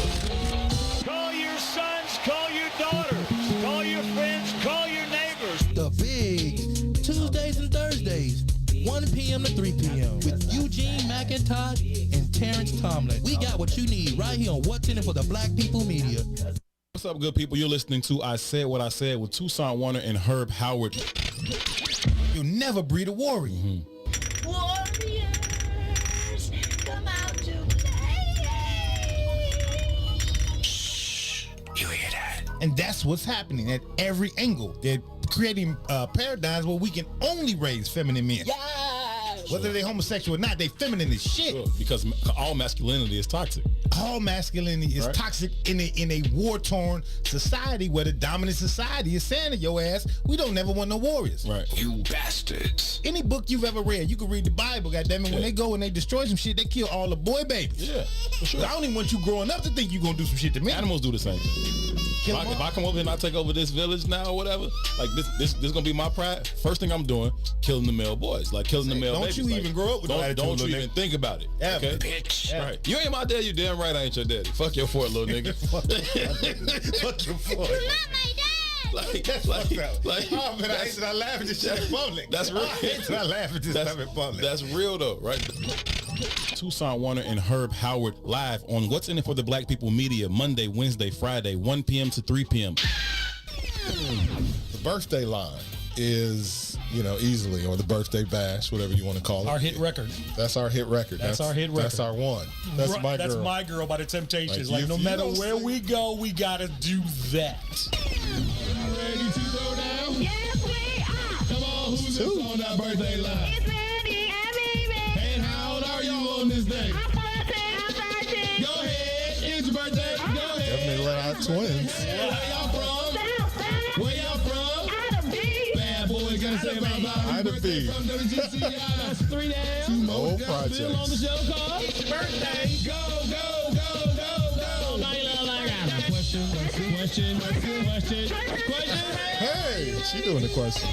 Call your sons, call your daughters, call your friends, call your neighbors. The Big Tuesdays and Thursdays, 1 p.m. to 3 p.m. with Eugene McIntosh and Terence Howard. We got what you need right here on What's in it for the Black People Media. What's up, good people? You're listening to I Said What I Said with Toussaint Warner and Herb Howard. You'll never breed a warrior. Warriors, come out to play. You hear that? And that's what's happening at every angle. They're creating paradigms where we can only raise feminine men. Whether they're homosexual or not, they feminine as shit. Sure, because all masculinity is toxic. All masculinity is toxic in a war-torn society where the dominant society is saying to your ass, we don't never want no warriors. Right. You bastards. Any book you've ever read, you can read the Bible, goddammit. When they go and they destroy some shit, they kill all the boy babies. Yeah, for sure. I don't even want you growing up to think you're going to do some shit to me. Animals do the same thing. If I come over here and I take over this village now or whatever, like this gonna be my pride. First thing I'm doing, killing the male boys, like killing the male babies. Don't you even grow up with that attitude, Don't you little even nigga. think about it. Ever. Okay? Bitch. Right. You ain't my daddy, you damn right I ain't your daddy. Fuck your fort, little nigga. Fuck your fort. Oh man, I hate that I laugh at this shit in public. That's real. I hate that I laugh at this stuff in public. That's real though, right? Toussaint Warner and Herb Howard live on What's in it for the Black People Media, Monday, Wednesday, Friday, 1 p.m. to 3 p.m. The birthday line is, easily, or the birthday bash, whatever you want to call it. Our hit record. That's our hit record. That's our hit record. That's our one. That's my girl. That's my girl by the Temptations. Like, no you matter don't where see- we go, we gotta do that. Ready to go down? Yes, we are. Come on, who's this on that birthday line? It's ready, baby. And how old are you on this day? I'm 13. Go ahead. It's your birthday. Go ahead. Definitely let out twins. Where y'all from? Where y'all from? Ida B. Bad boy, gotta say about Ida B. from WGCI. That's 3 down. Two more Got Bill on the projects. show called It's Your Birthday. Go, go, go, go, go. Now you look like I got a question. Hey, she doing the question.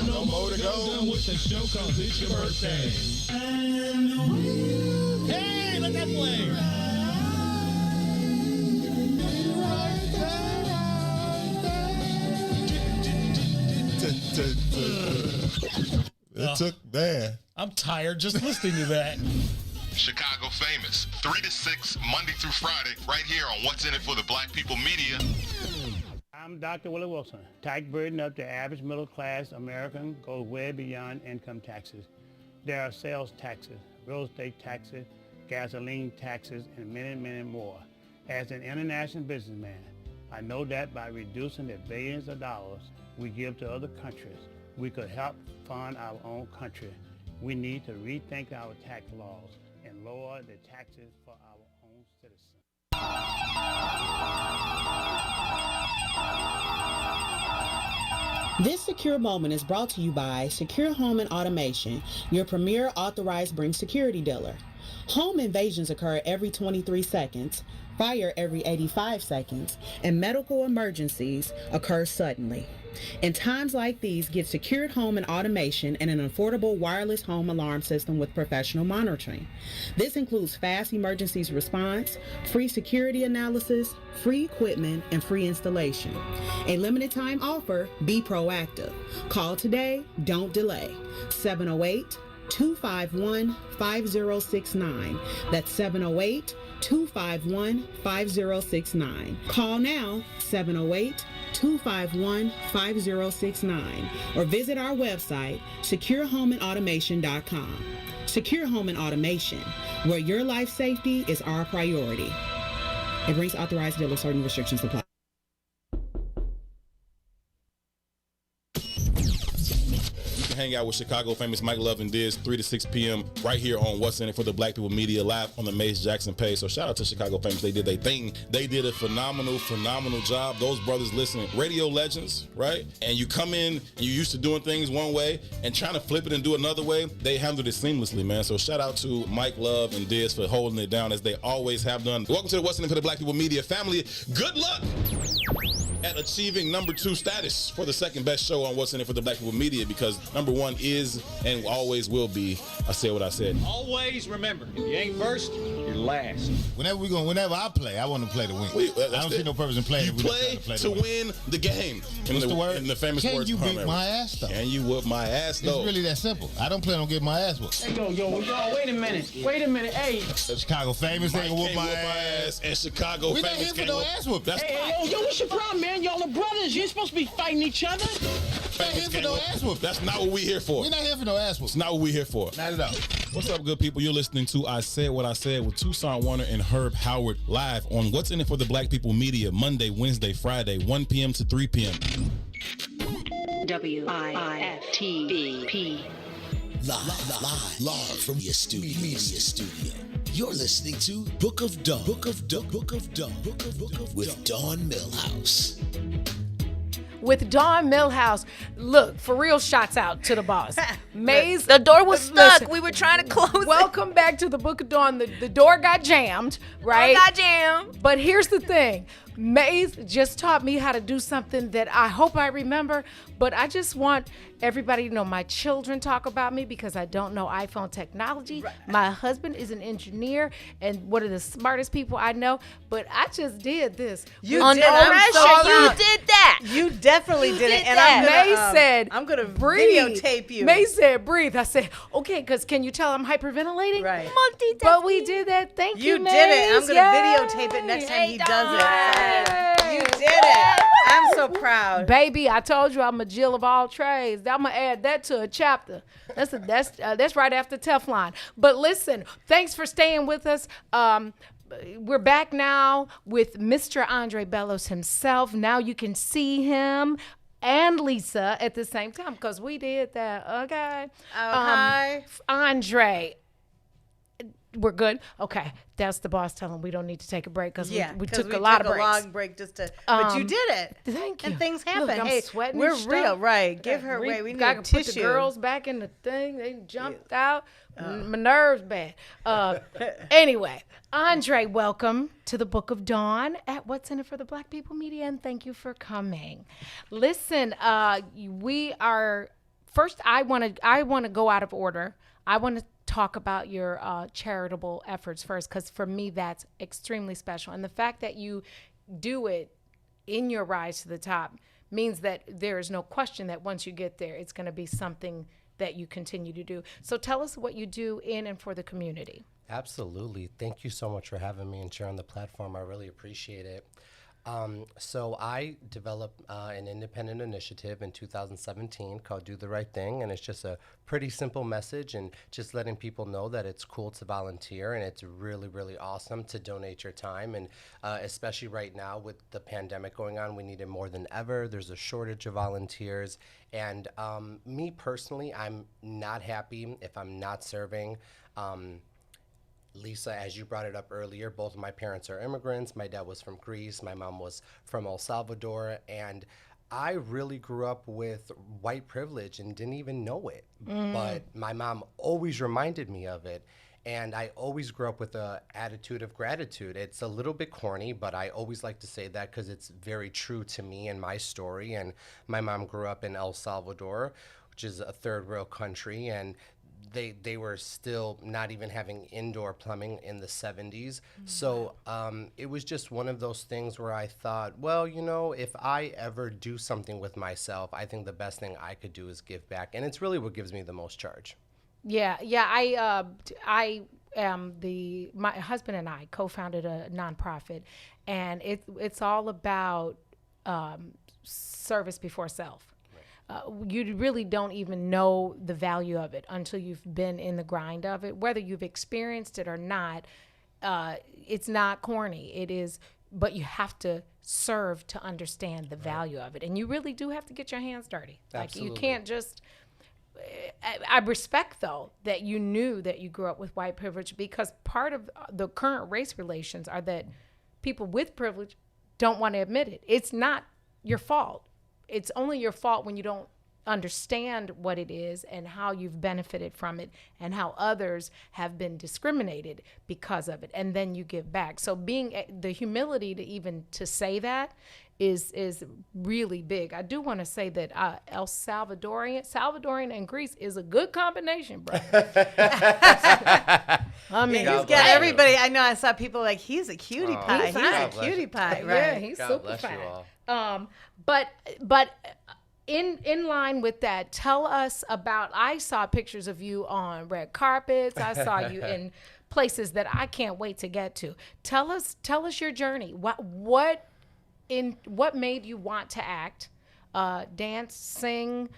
No more to go. Done with the show called It's Your Birthday. Hey, let that play. It took that. I'm tired just listening to that. Chicago famous. 3 to 6, Monday through Friday, right here on What's in it for the Black People Media. I'm Dr. Willie Wilson. Tax burden up to average middle class American goes way beyond income taxes. There are sales taxes, real estate taxes, gasoline taxes, and many, many more. As an international businessman, I know that by reducing the billions of dollars we give to other countries, we could help fund our own country. We need to rethink our tax laws and lower the taxes for our own citizens. This secure moment is brought to you by Secure Home and Automation, your premier authorized Bring security dealer. Home invasions occur every 23 seconds, fire every 85 seconds, and medical emergencies occur suddenly. In times like these, get secured home and automation and an affordable wireless home alarm system with professional monitoring. This includes fast emergencies response, free security analysis, free equipment, and free installation. A limited time offer, be proactive. Call today, don't delay. 708-251-5069. That's 708-251-5069. Call now, 708 828-251-5069 or visit our website, securehomeandautomation.com. Secure Home and Automation, where your life safety is our priority. It brings authorized dealers. Certain restrictions apply. Hang out with Chicago famous Mike Love and Diz 3 to 6 p.m. right here on What's in It for the Black People Media live on the Mace Jackson page. So shout out to Chicago famous. They did their thing. They did a phenomenal job. Those brothers, listen, radio legends, right? And you come in and you're used to doing things one way and trying to flip it and do it another way. They handled it seamlessly, man. So shout out to Mike Love and Diz for holding it down as they always have done. Welcome to the What's in It for the Black People Media family. Good luck at achieving number 2 status for the second best show on What's in It for the Black People Media, because number 1 is and always will be I Said What I Said. Always remember, if you ain't first, you're last. Whenever I play, I want to play to win. I don't see no purpose in playing. You play to win the game. What's the word? In the famous Can words you of beat Marbury. my ass, though? Can you whoop my ass, though? It's really that simple. I don't plan on getting my ass whooped. Hey, yo, wait a minute. Hey. Chicago famous Mike ain't gonna whoop can't my ass. and Chicago We not famous here for can't no whoop. ass whoop. That's Yo, what's your problem, man? Y'all are brothers. You ain't supposed to be fighting each other. We not here for no ass whoop. That's not what we here for. We're not here for no ass whoop. It's not what we here for. Not at all. What's up, good people? You're listening to I Said What I Said with Tucson Warner and Herb Howard live on What's in It for the Black People Media, Monday, Wednesday, Friday, 1 p.m. to 3 p.m. WIFTBP. Live from your studio. You're listening to Book of Dawn. Book of with Dawn Millhouse. With Dawn Millhouse. Look, for real, shots out to the boss. Maze, The door was stuck. listen, We were trying to close it. welcome back to the Book of Dawn. The door got jammed, right? Got jammed. But here's the thing. Maze just taught me how to do something that I hope I remember, but I just want everybody to know my children talk about me because I don't know iPhone technology. Right. My husband is an engineer and one of the smartest people I know, but I just did this. You Under did. pressure. You did that. You definitely did it. And I'm gonna breathe. videotape you. May said, breathe. I said, okay, because can you tell I'm hyperventilating? Right. But we did that. Thank you, You did it. I'm Maze. gonna Yay. videotape it next time he does it. Yay. You did it. I'm so proud. Baby, I told you I'm a Jill of all trades. I'm gonna add that to a chapter. That's right after Teflon. But listen, thanks for staying with us. We're back now with Mr. Andre Bellows himself. Now you can see him and Lisa at the same time because we did that. Okay. Hi. Andre. We're good. Okay, that's the boss telling we don't need to take a break because we took a lot of breaks. long break just to. But you did it. Thank you. And things happen. Look, I'm hey, sweating we're and stuff. real, right? Give her away. We need a put tissue. the girls back in the thing. They jumped out. My nerves bad. Anyway, Andre, welcome to the Book of Dawn at What's in It for the Black People Media, and thank you for coming. Listen, we are first. I want to go out of order. I want to talk about your charitable efforts first, because for me that's extremely special, and the fact that you do it in your rise to the top means that there is no question that once you get there, it's going to be something that you continue to do. So tell us what you do in and for the community. Absolutely. Thank you so much for having me and sharing the platform. I really appreciate it. So I developed an independent initiative in 2017 called Do the Right Thing, and it's just a pretty simple message and just letting people know that it's cool to volunteer and it's really, really awesome to donate your time. And especially right now with the pandemic going on, we need it more than ever. There's a shortage of volunteers. And me personally, I'm not happy if I'm not serving. Lisa, as you brought it up earlier, both of my parents are immigrants. My dad was from Greece. My mom was from El Salvador. And I really grew up with white privilege and didn't even know it. But my mom always reminded me of it. And I always grew up with an attitude of gratitude. It's a little bit corny, but I always like to say that because it's very true to me and my story. And my mom grew up in El Salvador, which is a third world country. And they were still not even having indoor plumbing in the 70s. So it was just one of those things where I thought, well, you know, if I ever do something with myself, I think the best thing I could do is give back. And it's really what gives me the most charge. Yeah. I am my husband and I co-founded a nonprofit, and it's all about service before self. You really don't even know the value of it until you've been in the grind of it. Whether you've experienced it or not, it's not corny. It is, but you have to serve to understand the value of it. And you really do have to get your hands dirty. Absolutely. Like, you can't just... I respect, though, that you knew that you grew up with white privilege, because part of the current race relations are that people with privilege don't want to admit it. It's not your fault. It's only your fault when you don't understand what it is and how you've benefited from it and how others have been discriminated because of it, and then you give back. So the humility to even to say that is really big. I do want to say that Salvadorian and Greece is a good combination, bro. I mean, he's got everybody. I know. I saw people like, he's a cutie pie. He's a cutie pie, right? Yeah, he's super fine. But in line with that, tell us about. I saw pictures of you on red carpets. I saw you in places that I can't wait to get to. Tell us your journey. What made you want to act, dance, sing,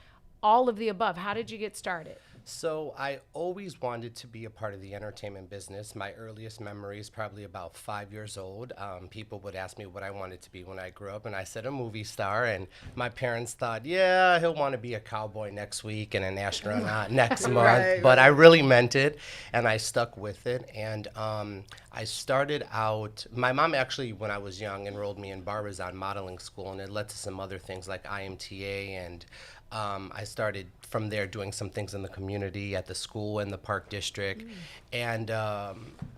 all of the above? How did you get started? So I always wanted to be a part of the entertainment business. My earliest memories, probably about 5 years old, people would ask me what I wanted to be when I grew up, and I said a movie star. And my parents thought, yeah, he'll want to be a cowboy next week and an astronaut next month. Right, but I really meant it, and I stuck with it. And I started out, my mom actually, when I was young, enrolled me in Barbizon modeling school, and it led to some other things like IMTA, and I started from there doing some things in the community, at the school, in the Park District. And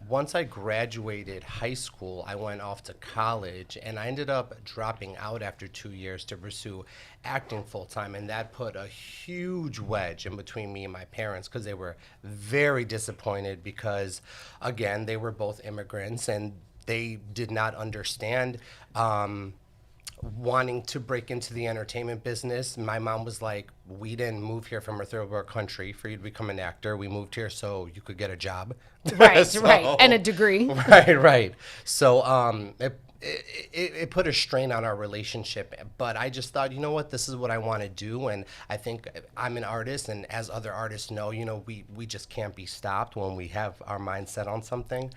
once I graduated high school, I went off to college, and I ended up dropping out after 2 years to pursue acting full-time, and that put a huge wedge in between me and my parents, because they were very disappointed because, again, they were both immigrants, and they did not understand wanting to break into the entertainment business. My mom was like, we didn't move here from a third world country for you to become an actor. We moved here so you could get a job. Right, right, and a degree. Right. So it put a strain on our relationship, but I just thought, you know what, this is what I want to do, and I think I'm an artist, and as other artists know, you know, we just can't be stopped when we have our mind set on something.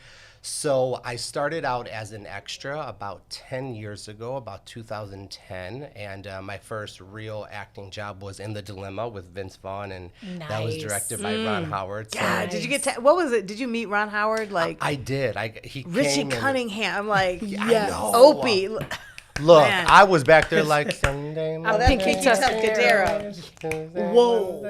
So I started out as an extra about 10 years ago, about 2010, and my first real acting job was in The Dilemma with Vince Vaughn, and that was directed by Ron Howard. God, did you get what was it? Did you meet Ron Howard? Like I did. He Richie came Cunningham. I'm like, I know. Opie. Look, Man. I was back there like Sunday morning. Oh, that's Pinky Tuscadero. Whoa.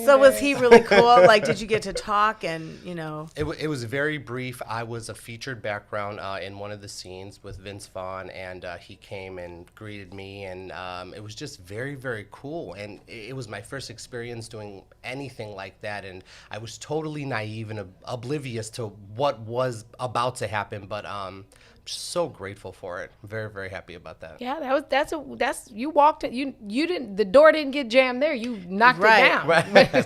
So was he really cool? Like, did you get to talk and, you know? It was very brief. I was a featured background in one of the scenes with Vince Vaughn, and he came and greeted me, and it was just very, very cool. And it was my first experience doing anything like that, and I was totally naive and oblivious to what was about to happen, but so grateful for it. Very, very happy about that. Yeah, that's you walked it. You didn't, the door didn't get jammed there. You knocked it down. Right.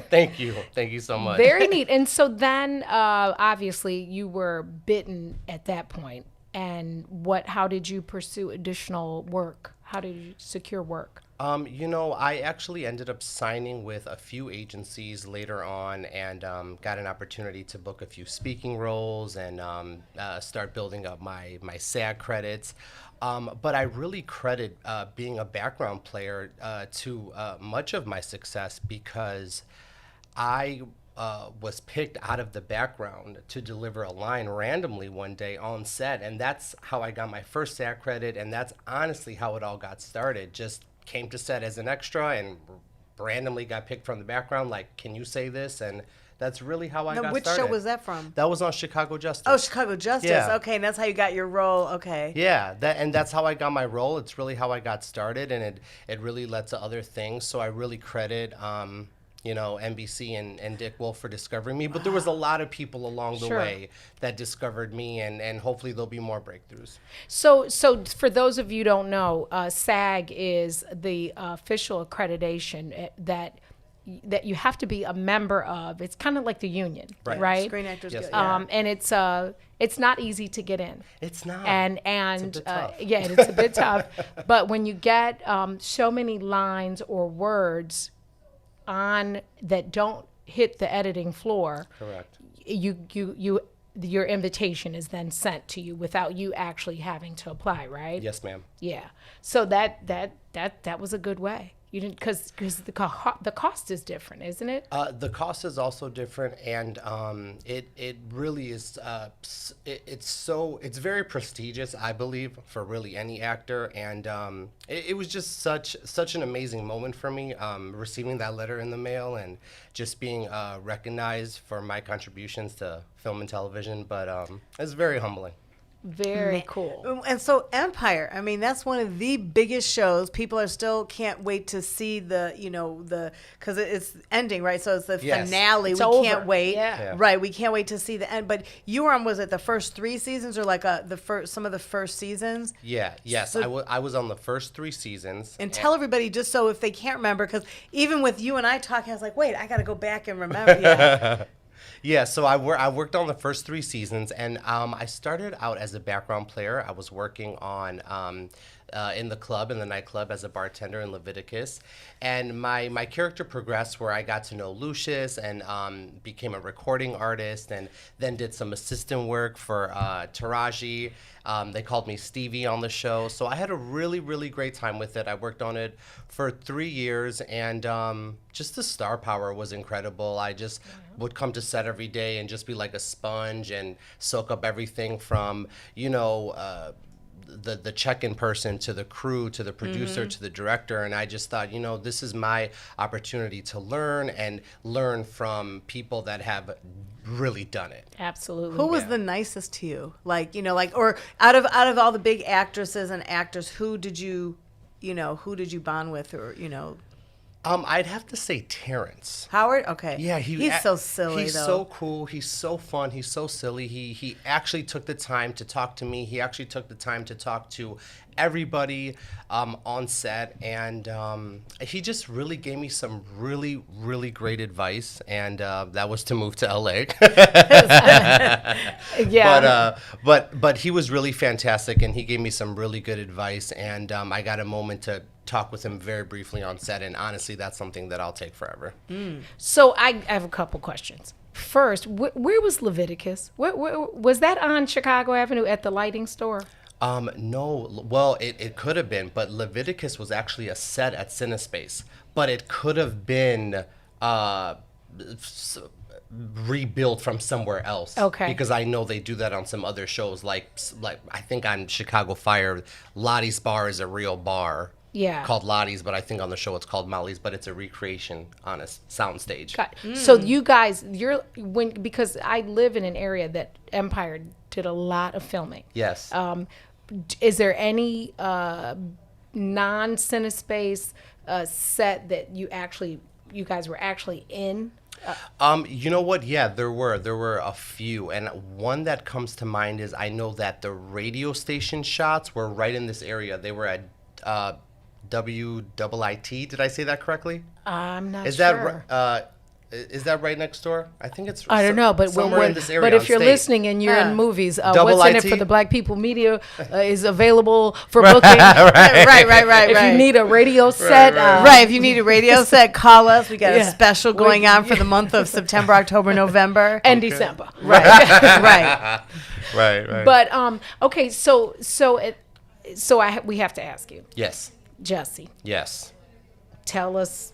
Thank you so much. Very neat. And so then obviously you were bitten at that point. And how did you pursue additional work? How did you secure work? You know, I actually ended up signing with a few agencies later on, and got an opportunity to book a few speaking roles and start building up my SAG credits. But I really credit being a background player to much of my success, because I was picked out of the background to deliver a line randomly one day on set, and that's how I got my first SAG credit, and that's honestly how it all got started. Just came to set as an extra and randomly got picked from the background, like, can you say this? And that's really how I got which started. Which show was that from? That was on Chicago Justice. Oh, Chicago Justice. Yeah. Okay, and that's how you got your role. Okay. Yeah, that's how I got my role. It's really how I got started, and it really led to other things. So I really credit NBC and Dick Wolf for discovering me. But there was a lot of people along the way that discovered me, and hopefully there'll be more breakthroughs. So for those of you who don't know, SAG is the official accreditation that that you have to be a member of. It's kind of like the union, right? Screen Actors Guild. And it's not easy to get in. It's not. And it's a bit tough. it's a bit tough. But when you get so many lines or words on that don't hit the editing floor, correct. Your invitation is then sent to you without you actually having to apply, right? Yes, ma'am. Yeah. So that was a good way. You didn't because the cost is different, isn't it? The cost is also different, and it really is. It's very prestigious, I believe, for really any actor, and it was just such an amazing moment for me, receiving that letter in the mail and just being recognized for my contributions to film and television. But it's very humbling. Very cool. And so Empire, I mean, that's one of the biggest shows. People are still can't wait to see because it's ending, right? So it's the finale. It's we over. Can't wait. Yeah. Right. We can't wait to see the end. But you were on, was it the first 3 seasons or like some of the first seasons? Yeah. Yes. So, I was on the first 3 seasons. And tell everybody, just so if they can't remember, because even with you and I talking, I was like, wait, I got to go back and remember. Yeah. Yeah, so I worked on the first 3 seasons, and I started out as a background player. I was working on in the nightclub as a bartender in Leviticus, and my character progressed where I got to know Lucius and became a recording artist, and then did some assistant work for Taraji. They called me Stevie on the show, so I had a really, really great time with it. I worked on it for 3 years, and just the star power was incredible. I just would come to set every day and just be like a sponge and soak up everything from, the check-in person to the crew to the producer to the director, and I just thought, this is my opportunity to learn from people that have really done it. Absolutely. Who was the nicest to you? Or out of all the big actresses and actors, who did you bond with, or I'd have to say Terence Howard. Okay. Yeah, he's so silly. He's though. so cool. He's so fun. He's so silly. He actually took the time to talk to me. He actually took the time to talk to everybody on set, and he just really gave me some really, really great advice, and that was to move to LA. Yeah. But he was really fantastic, and he gave me some really good advice, and I got a moment to talk with him very briefly on set, and honestly, that's something that I'll take forever. So I have a couple questions. First, where was Leviticus? Where was that on Chicago Avenue at the lighting store? No. Well, it could have been, but Leviticus was actually a set at Cinespace. But it could have been rebuilt from somewhere else. Okay. Because I know they do that on some other shows, like I think on Chicago Fire, Lottie's Bar is a real bar. Yeah. Called Lottie's, but I think on the show it's called Molly's, but it's a recreation on a soundstage. So you guys, because I live in an area that Empire did a lot of filming. Yes. Is there any non-Cinespace set that you guys were actually in? You know what? Yeah, there were a few, and one that comes to mind is I know that the radio station shots were right in this area. They were at WIIT. Did I say that correctly? I'm not sure. Is that right next door? I think it's. I don't know, but somewhere in this area. But if you're State. listening and you're in movies, Double What's in IT? It for the Black People Media is available for booking. Right. If you need a radio set, if you need a radio set, call us. We got a special going on for the month of September, October, November, and December. Right. But okay, so we have to ask you. Yes. Jesse. Yes. Tell us.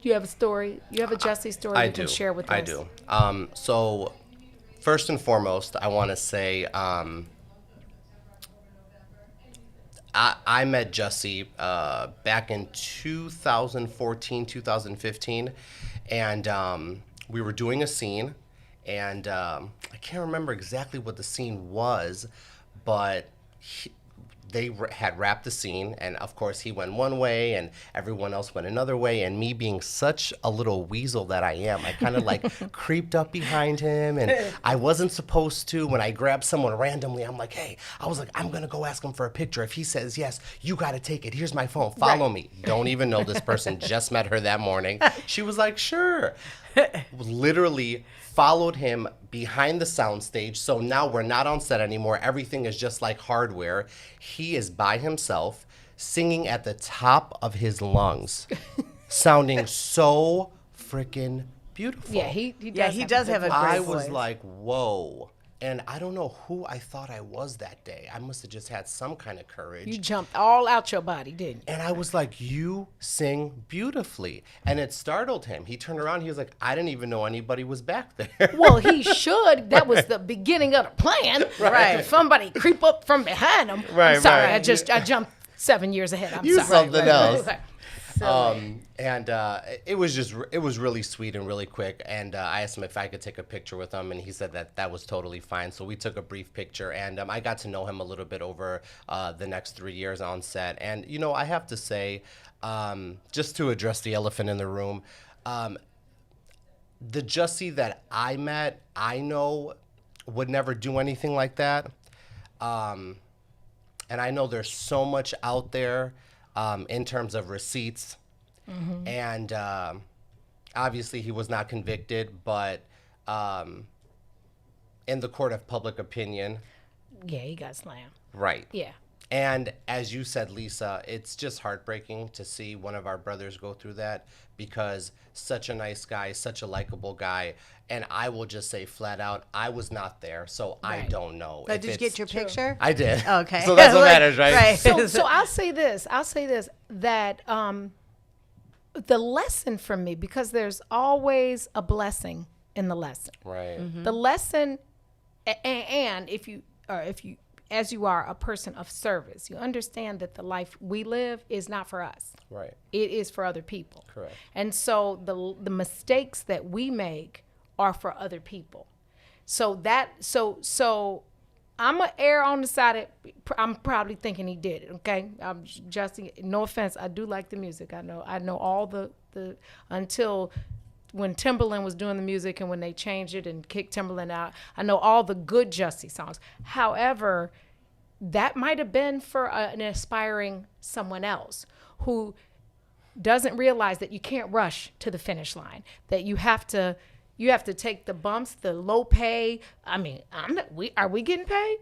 You have a story. You have a Jesse story you can share with us. I do. So, first and foremost, I want to say I met Jesse back in 2014, 2015, and we were doing a scene, and I can't remember exactly what the scene was, but they had wrapped the scene, and of course he went one way and everyone else went another way, and me being such a little weasel that I am, I kind of like creeped up behind him, and I wasn't supposed to. When I grabbed someone randomly, I'm like, hey, I was like, I'm gonna go ask him for a picture. If he says yes, you gotta take it. Here's my phone, follow me. Don't even know this person, just met her that morning. She was like, sure. Literally followed him behind the soundstage. So now we're not on set anymore. Everything is just like hardware. He is by himself, singing at the top of his lungs, sounding so freaking beautiful. Yeah, he does have a great I voice. was like, whoa. And I don't know who I thought I was that day. I must have just had some kind of courage. You jumped all out your body, didn't you? And I was like, you sing beautifully. And it startled him. He turned around. He was like, I didn't even know anybody was back there. Well, he should. That was the beginning of the plan. Right. If somebody creep up from behind him. Right, I'm sorry, right. I jumped 7 years ahead. I'm You sorry. something else. Silly. And it was really sweet and really quick. And I asked him if I could take a picture with him, and he said that was totally fine. So we took a brief picture, and I got to know him a little bit over the next 3 years on set. And you know, I have to say, just to address the elephant in the room, the Jussie that I met, I know would never do anything like that. And I know there's so much out there. In terms of receipts. Mm-hmm. And obviously he was not convicted, but in the court of public opinion. Yeah, he got slammed. Right. Yeah. And as you said, Lisa, it's just heartbreaking to see one of our brothers go through that, because such a nice guy, such a likable guy. And I will just say flat out, I was not there, so I don't know. Did you get your picture? I did. Okay. So that's what matters, right? So I'll say this, that the lesson for me, because there's always a blessing in the lesson. Right. Mm-hmm. The lesson, and if you, as you are a person of service, you understand that the life we live is not for us. Right. It is for other people. Correct. And so the mistakes that we make are for other people. So I'm gonna err on the side of, I'm probably thinking he did it. Okay, I'm just, no offense, I do like the music. I know all the until when Timbaland was doing the music and when they changed it and kicked Timbaland out, I know all the good Jussie songs. However, that might have been for an aspiring someone else who doesn't realize that you can't rush to the finish line, that you have to take the bumps, the low pay. I mean, are we getting paid?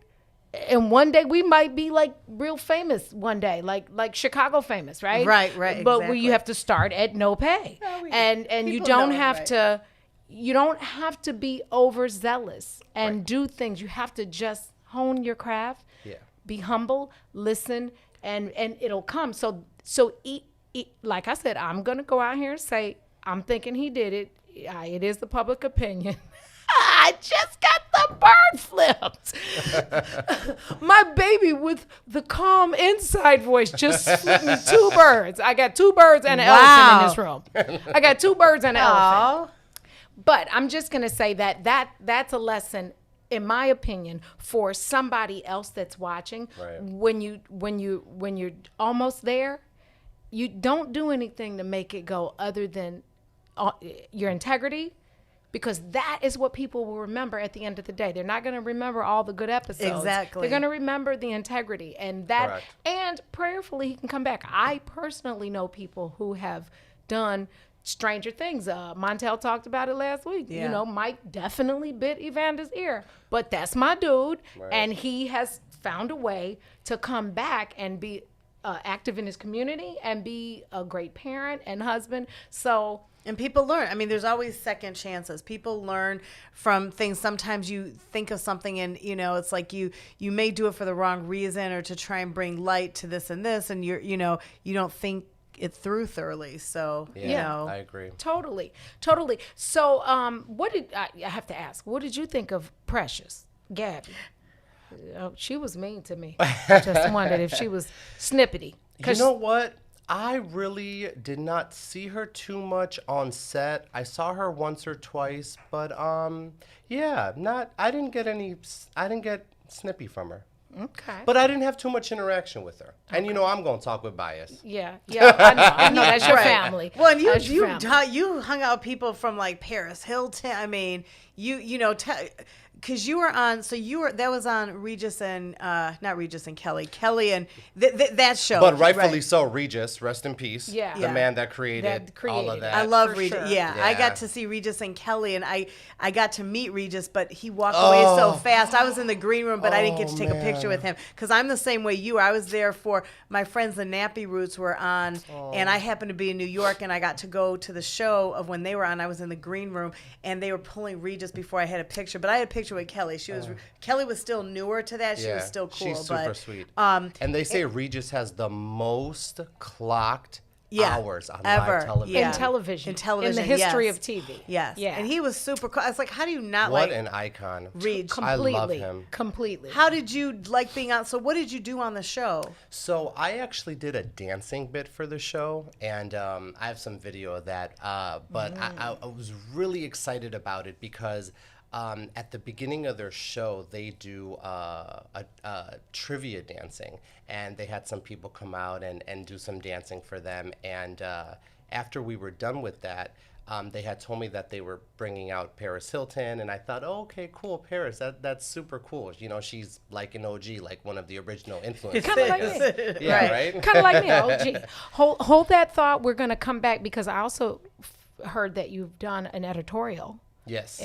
And one day we might be like real famous one day, like Chicago famous, right? Right, But exactly. you have to start at no pay. And you don't have to, you don't have to be overzealous and do things. You have to just hone your craft, be humble, listen, and it'll come. So like I said, I'm going to go out here and say, I'm thinking he did it. It is the public opinion. I just got the bird flipped. My baby with the calm inside voice just flipped me 2 birds. I got 2 birds and an elephant in this room. I got 2 birds and an elephant. But I'm just going to say that's a lesson, in my opinion, for somebody else that's watching. Right. When you're almost there, you don't do anything to make it go other than your integrity, because that is what people will remember at the end of the day. They're not going to remember all the good episodes. Exactly. They're going to remember the integrity, and that, Correct. and prayerfully he can come back. I personally know people who have done stranger things. Montel talked about it last week. Yeah. You know, Mike definitely bit Evander's ear, but that's my dude, and he has found a way to come back and be active in his community and be a great parent and husband. So. And people learn. I mean, there's always second chances. People learn from things. Sometimes you think of something and, you know, it's like you may do it for the wrong reason or to try and bring light to this and this, and you don't think it through thoroughly. So, you know. I agree. Totally. So, what did I have to ask? What did you think of Precious, Gabby? Oh, she was mean to me. Just wondered if she was snippety. You know what? I really did not see her too much on set. I saw her once or twice, but I didn't get snippy from her. Okay. But I didn't have too much interaction with her. And you know, I'm going to talk with bias. Yeah, I know. That's your family. Well, and That's your family. you hung out with people from like Paris Hilton. I mean, you know, because you were on. So that was on Regis and not Regis and Kelly and that show. But rightfully so, Regis, rest in peace. Yeah. The man that created all of that. I love Regis. sure. Yeah, I got to see Regis and Kelly, and I got to meet Regis, but he walked away so fast. I was in the green room, but I didn't get to take a picture with him because I'm the same way you are. I was there for my friends, the Nappy Roots were on, and I happened to be in New York, and I got to go to the show of when they were on. I was in the green room, and they were pulling Regis before I had a picture, but I had a picture with Kelly. Kelly was still newer to that. She was still cool. She's super sweet. And they say Regis has the most clocked hours on live television. In television. In the history of TV. Yes. Yeah. And he was super cool. I was like, how do you not what an icon. Regis? I love him. Completely. How did you like being on? So what did you do on the show? So I actually did a dancing bit for the show, and I have some video of that. But I was really excited about it because at the beginning of their show, they do trivia dancing, and they had some people come out and do some dancing for them. And after we were done with that, they had told me that they were bringing out Paris Hilton, and I thought, oh, okay, cool, Paris, that's super cool. You know, she's like an OG, like one of the original influencers. Kind of like me. Yeah, right? Kind of like me, OG. Hold that thought. We're going to come back because I also heard that you've done an editorial. Yes.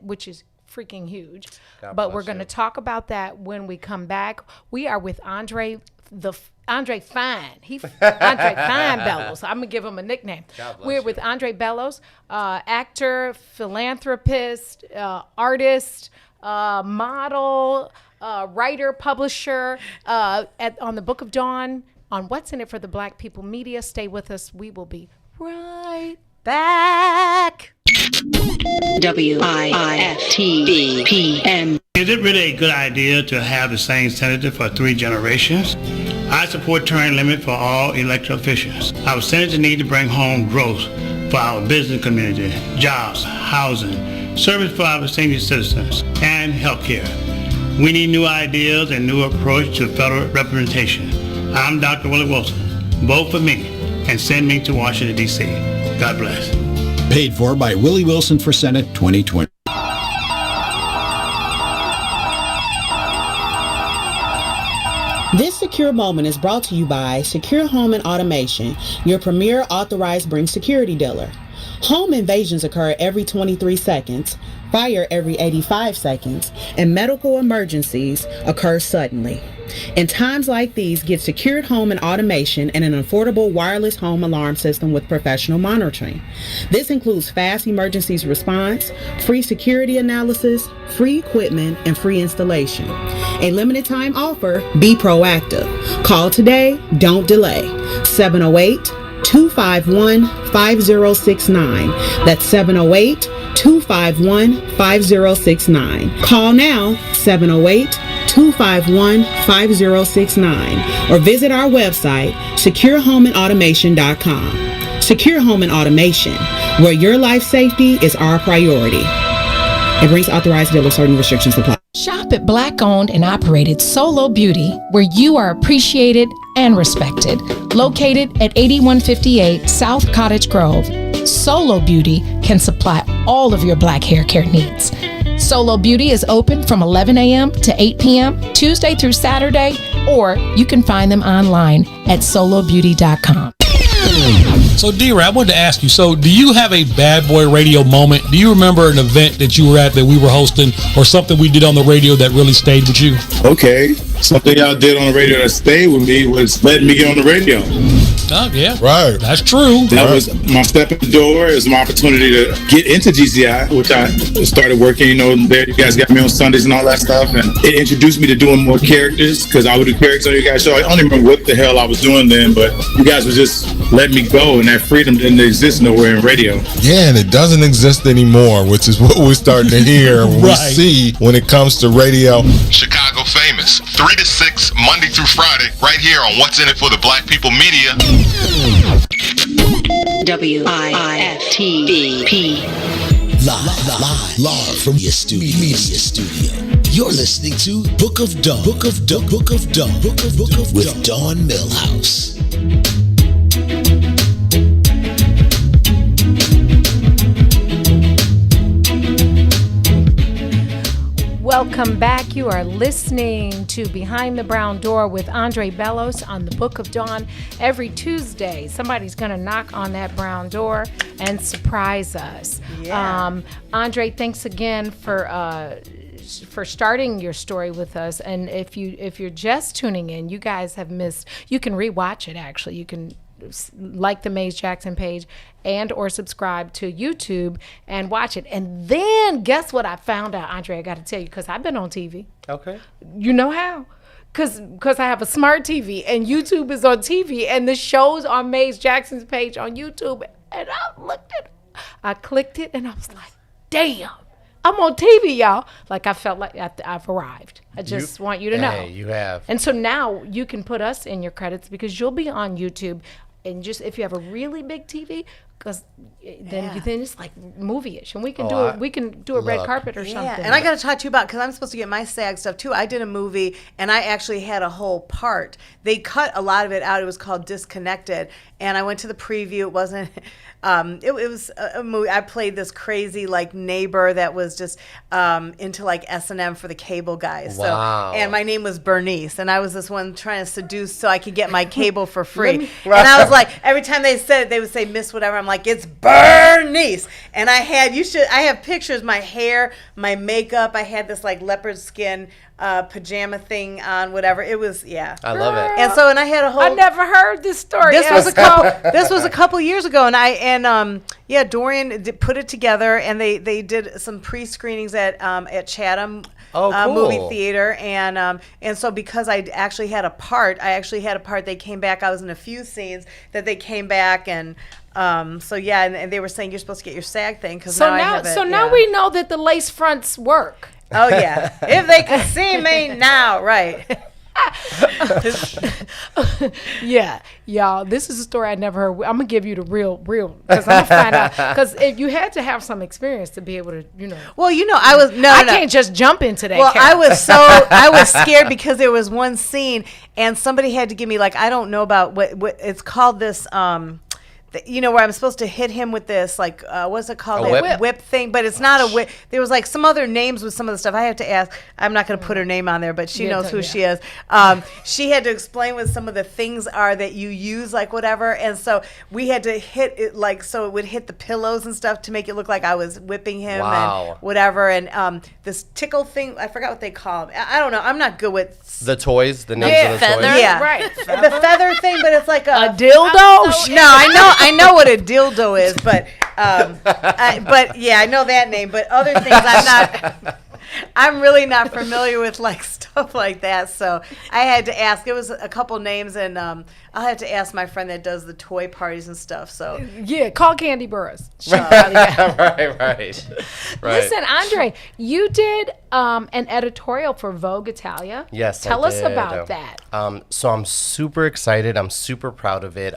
Which is freaking huge. God But bless we're going to you. talk about that when we come back. We are with Andre Fine. Andre Fine Bellows. I'm going to give him a nickname. We're with Andre Bellows, actor, philanthropist, artist, model, writer, publisher, on the Book of Dawn, on What's in It for the Black People Media. Stay with us. We will be right back. WIFTBPM. Is it really a good idea to have the same senator for 3 generations? I support term limit for all elected officials. Our senators need to bring home growth for our business community, jobs, housing, service for our senior citizens, and healthcare. We need new ideas and new approach to federal representation. I'm Dr. Willie Wilson. Vote for me and send me to Washington, D.C. God bless. Paid for by Willie Wilson for Senate 2020. This secure moment is brought to you by Secure Home and Automation, your premier authorized Bring security dealer. Home invasions occur every 23 seconds, fire every 85 seconds, and medical emergencies occur suddenly. In times like these, get secured home and automation and an affordable wireless home alarm system with professional monitoring. This includes fast emergencies response, free security analysis, free equipment, and free installation. A limited time offer, be proactive. Call today, don't delay. 708-251-5069. That's 708-251-5069. Call now, 708-251-5069, or visit our website, securehomeandautomation.com. Secure Home and Automation, where your life safety is our priority. It brings authorized dealers. Certain restrictions apply. Shop at Black-owned and operated Solo Beauty, where you are appreciated and respected. Located at 8158 South Cottage Grove, Solo Beauty can supply all of your black hair care needs. Solo Beauty is open from 11 a.m. to 8 p.m. Tuesday through Saturday, or you can find them online at solobeauty.com. So, D-Ray, I wanted to ask you, so do you have a bad boy radio moment? Do you remember an event that you were at that we were hosting, or something we did on the radio that really stayed with you? Okay, something y'all did on the radio that stayed with me was letting me get on the radio. Oh, yeah. Right. That's true. That was my step in the door. It was my opportunity to get into GCI, which I started working, there you guys got me on Sundays and all that stuff. And it introduced me to doing more characters, because I would do characters on your guys' show. I don't even remember what the hell I was doing then, but you guys would just let me go, and that freedom didn't exist nowhere in radio. Yeah, and it doesn't exist anymore, which is what we're starting to hear and we see when it comes to radio. Chicago Famous, 3 to 6, Monday through Friday, right here on What's in It for the Black People Media. WIFTBP. Live from your media studio. You're listening to Book of Dawn. Book of Dawn with Dawn Millhouse. Welcome back. You are listening to Behind the Brown Door with Andre Bellows on the Book of Dawn. Every Tuesday, somebody's going to knock on that brown door and surprise us. Yeah. Andre, thanks again for starting your story with us. And if you're just tuning in, you guys have missed. You can rewatch it. Actually, you can like the Maze Jackson page and or subscribe to YouTube and watch it. And then guess what I found out, Andre? I got to tell you, because I've been on TV. Okay. You know how? Because I have a smart TV and YouTube is on TV and the show's on Maze Jackson's page on YouTube. And I clicked it and I was like, damn, I'm on TV, y'all. Like I felt like I've arrived. I just want you to know. Hey, you have. And so now you can put us in your credits because you'll be on YouTube. And just if you have a really big TV, because then it's like movie-ish, and we can do a red carpet or something. And I got to talk to you about, because I'm supposed to get my SAG stuff too. I did a movie, and I actually had a whole part. They cut a lot of it out. It was called Disconnected, and I went to the preview. It wasn't. It was a movie. I played this crazy like neighbor that was just into like S&M for the cable guys. Wow. So, and my name was Bernice, and I was this one trying to seduce so I could get my cable for free. And I was like, every time they said it, they would say Miss whatever. I'm like, it's Bernice. And I have pictures, my hair, my makeup. I had this like leopard skin pajama thing on, whatever. It was, I love it. And so, and I had a whole. I never heard this story. This was a couple years ago, and Dorian put it together, and they did some pre-screenings at Chatham cool. movie theater, and so because I actually had a part, they came back. I was in a few scenes that they came back, and and they were saying you're supposed to get your SAG thing because now we know that the lace fronts work. Oh yeah, if they could see me now, right? Yeah, y'all, this is a story I never heard. I'm gonna give you the real, because I'm gonna find out. Because if you had to have some experience to be able to, Well, I can't just jump into that. Well, character. I was scared because there was one scene and somebody had to give me I don't know about what it's called this. Where I'm supposed to hit him with this, what's it called? A whip thing, but it's not a whip. There was some other names with some of the stuff. I have to ask. I'm not going to put her name on there, but she knows who she is. She had to explain what some of the things are that you use, whatever. And so we had to hit it, so it would hit the pillows and stuff to make it look like I was whipping him and whatever. And this tickle thing, I forgot what they call them. I don't know. I'm not good with the toys, the names of the toys. Yeah, right. The feather thing, but it's like a dildo. No, I know what a dildo is, but I know that name. But other things, I'm really not familiar with stuff like that. So I had to ask. It was a couple names, and I had to ask my friend that does the toy parties and stuff. So yeah, call Candy Burris. Right. Listen, Andre, you did an editorial for Vogue Italia. Yes, tell I us did. about that. So I'm super excited. I'm super proud of it.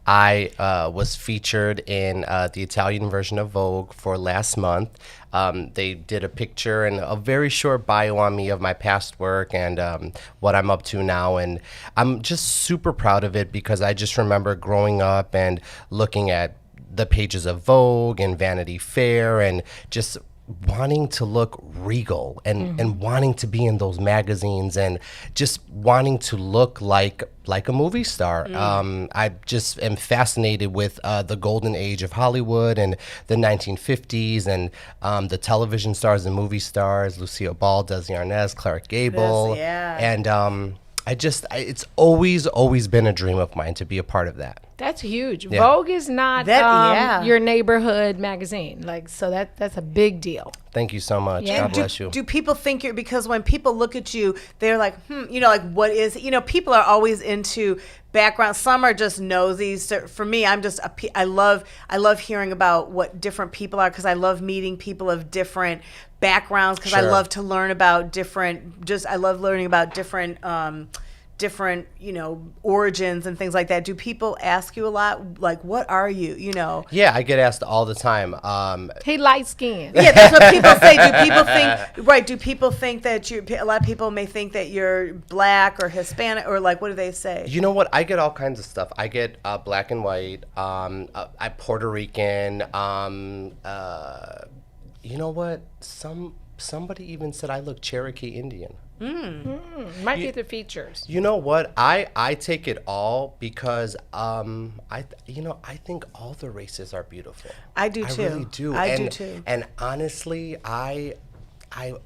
I was featured in the Italian version of Vogue for last month. They did a picture and a very short bio on me of my past work and what I'm up to now. And I'm just super proud of it because I just remember growing up and looking at the pages of Vogue and Vanity Fair and just wanting to look regal and wanting to be in those magazines and just wanting to look like a movie star. I just am fascinated with the golden age of Hollywood and the 1950s and the television stars and movie stars, Lucille Ball, Desi Arnaz, Clark Gable. And it's always been a dream of mine to be a part of that. That's huge. Yeah. Vogue is not your neighborhood magazine. So that's a big deal. Thank you so much. Yeah. God bless you. Do people think because when people look at you, they're like, what is, people are always into background. Some are just nosy. So for me, I love hearing about what different people are because I love meeting people of different backgrounds because I love to learn about different, different, origins and things like that. Do people ask you a lot, like, what are you, Yeah, I get asked all the time. He light skinned. Yeah, that's what people say. Do people think that a lot of people may think that you're black or Hispanic, or like, what do they say? You know what? I get all kinds of stuff. I get black and white, I'm Puerto Rican, you know what? Somebody even said I look Cherokee Indian. Might be the features. You know what? I take it all because I think all the races are beautiful. I do too. I really do. I do too. And honestly, I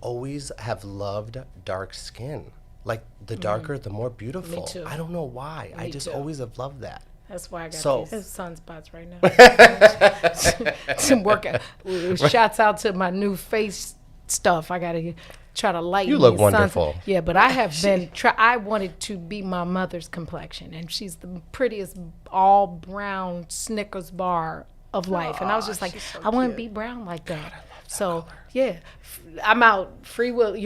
always have loved dark skin. Like the darker, the more beautiful. Me too. I don't know why. I just always have loved that. That's why I got So- these sunspots right now. To work out. Shouts out to my new face stuff. I gotta try to lighten. You look these suns- wonderful. Yeah, but I have been. I wanted to be my mother's complexion, and she's the prettiest all brown Snickers bar of life. And I was just like, I want to be brown like that. So yeah, I'm out free will.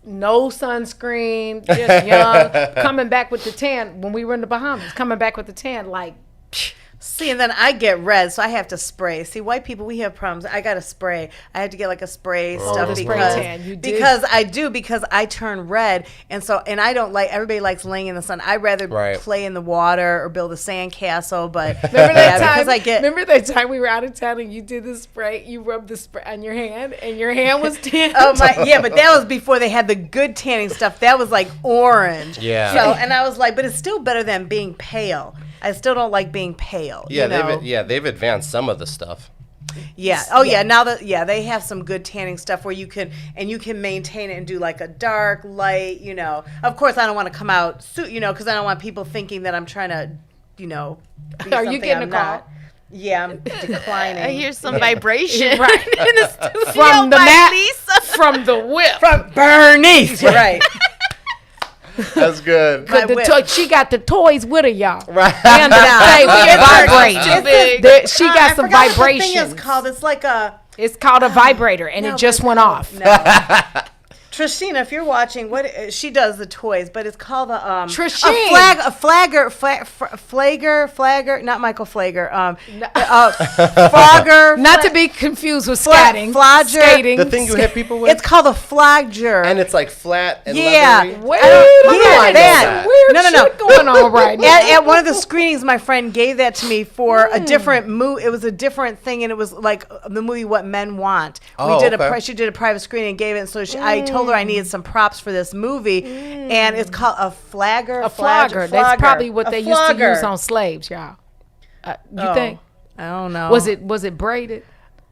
No sunscreen, just young. Coming back with the tan when we were in the Bahamas. Coming back with the tan, like. See, and then I get red, so I have to spray. See, white people, we have problems. I got to spray. I had to get like a spray stuff because I turn red, and I don't like. Everybody likes laying in the sun. I'd rather play in the water or build a sand castle. But remember that time we were out of town and you did the spray? You rubbed the spray on your hand, and your hand was tan. Yeah, but that was before they had the good tanning stuff. That was like orange. Yeah. So, and I was like, but it's still better than being pale. I still don't like being pale. Yeah, they've advanced some of the stuff. Yeah. Oh yeah. Now they have some good tanning stuff where you can maintain it and do like a dark, light. Of course, I don't want to come out because I don't want people thinking that I'm trying to, be Are you getting I'm a call? not. Yeah, I'm declining. I hear some vibration right in the studio from the by Lisa. From the whip. From Bernice. Right. That's good. She got the toys with her, y'all. Right. And she got some vibrations. The thing is called. It's like a. It's called a vibrator, and it just went off. No. Trishina, if you're watching, she does the toys, but it's called a flagger, not Michael Flagger, flogger, not to be confused with skating. The thing you hit people with. It's called a flagger, and it's like flat and leathery. No. Going on right now. At one of the screenings, my friend gave that to me for a different movie. It was a different thing, and it was like the movie What Men Want. She did a private screening and gave it, and so I told her I needed some props for this movie, and it's called a flagger. A flogger. That's probably what they used to use on slaves, y'all. You think? I don't know. Was it braided?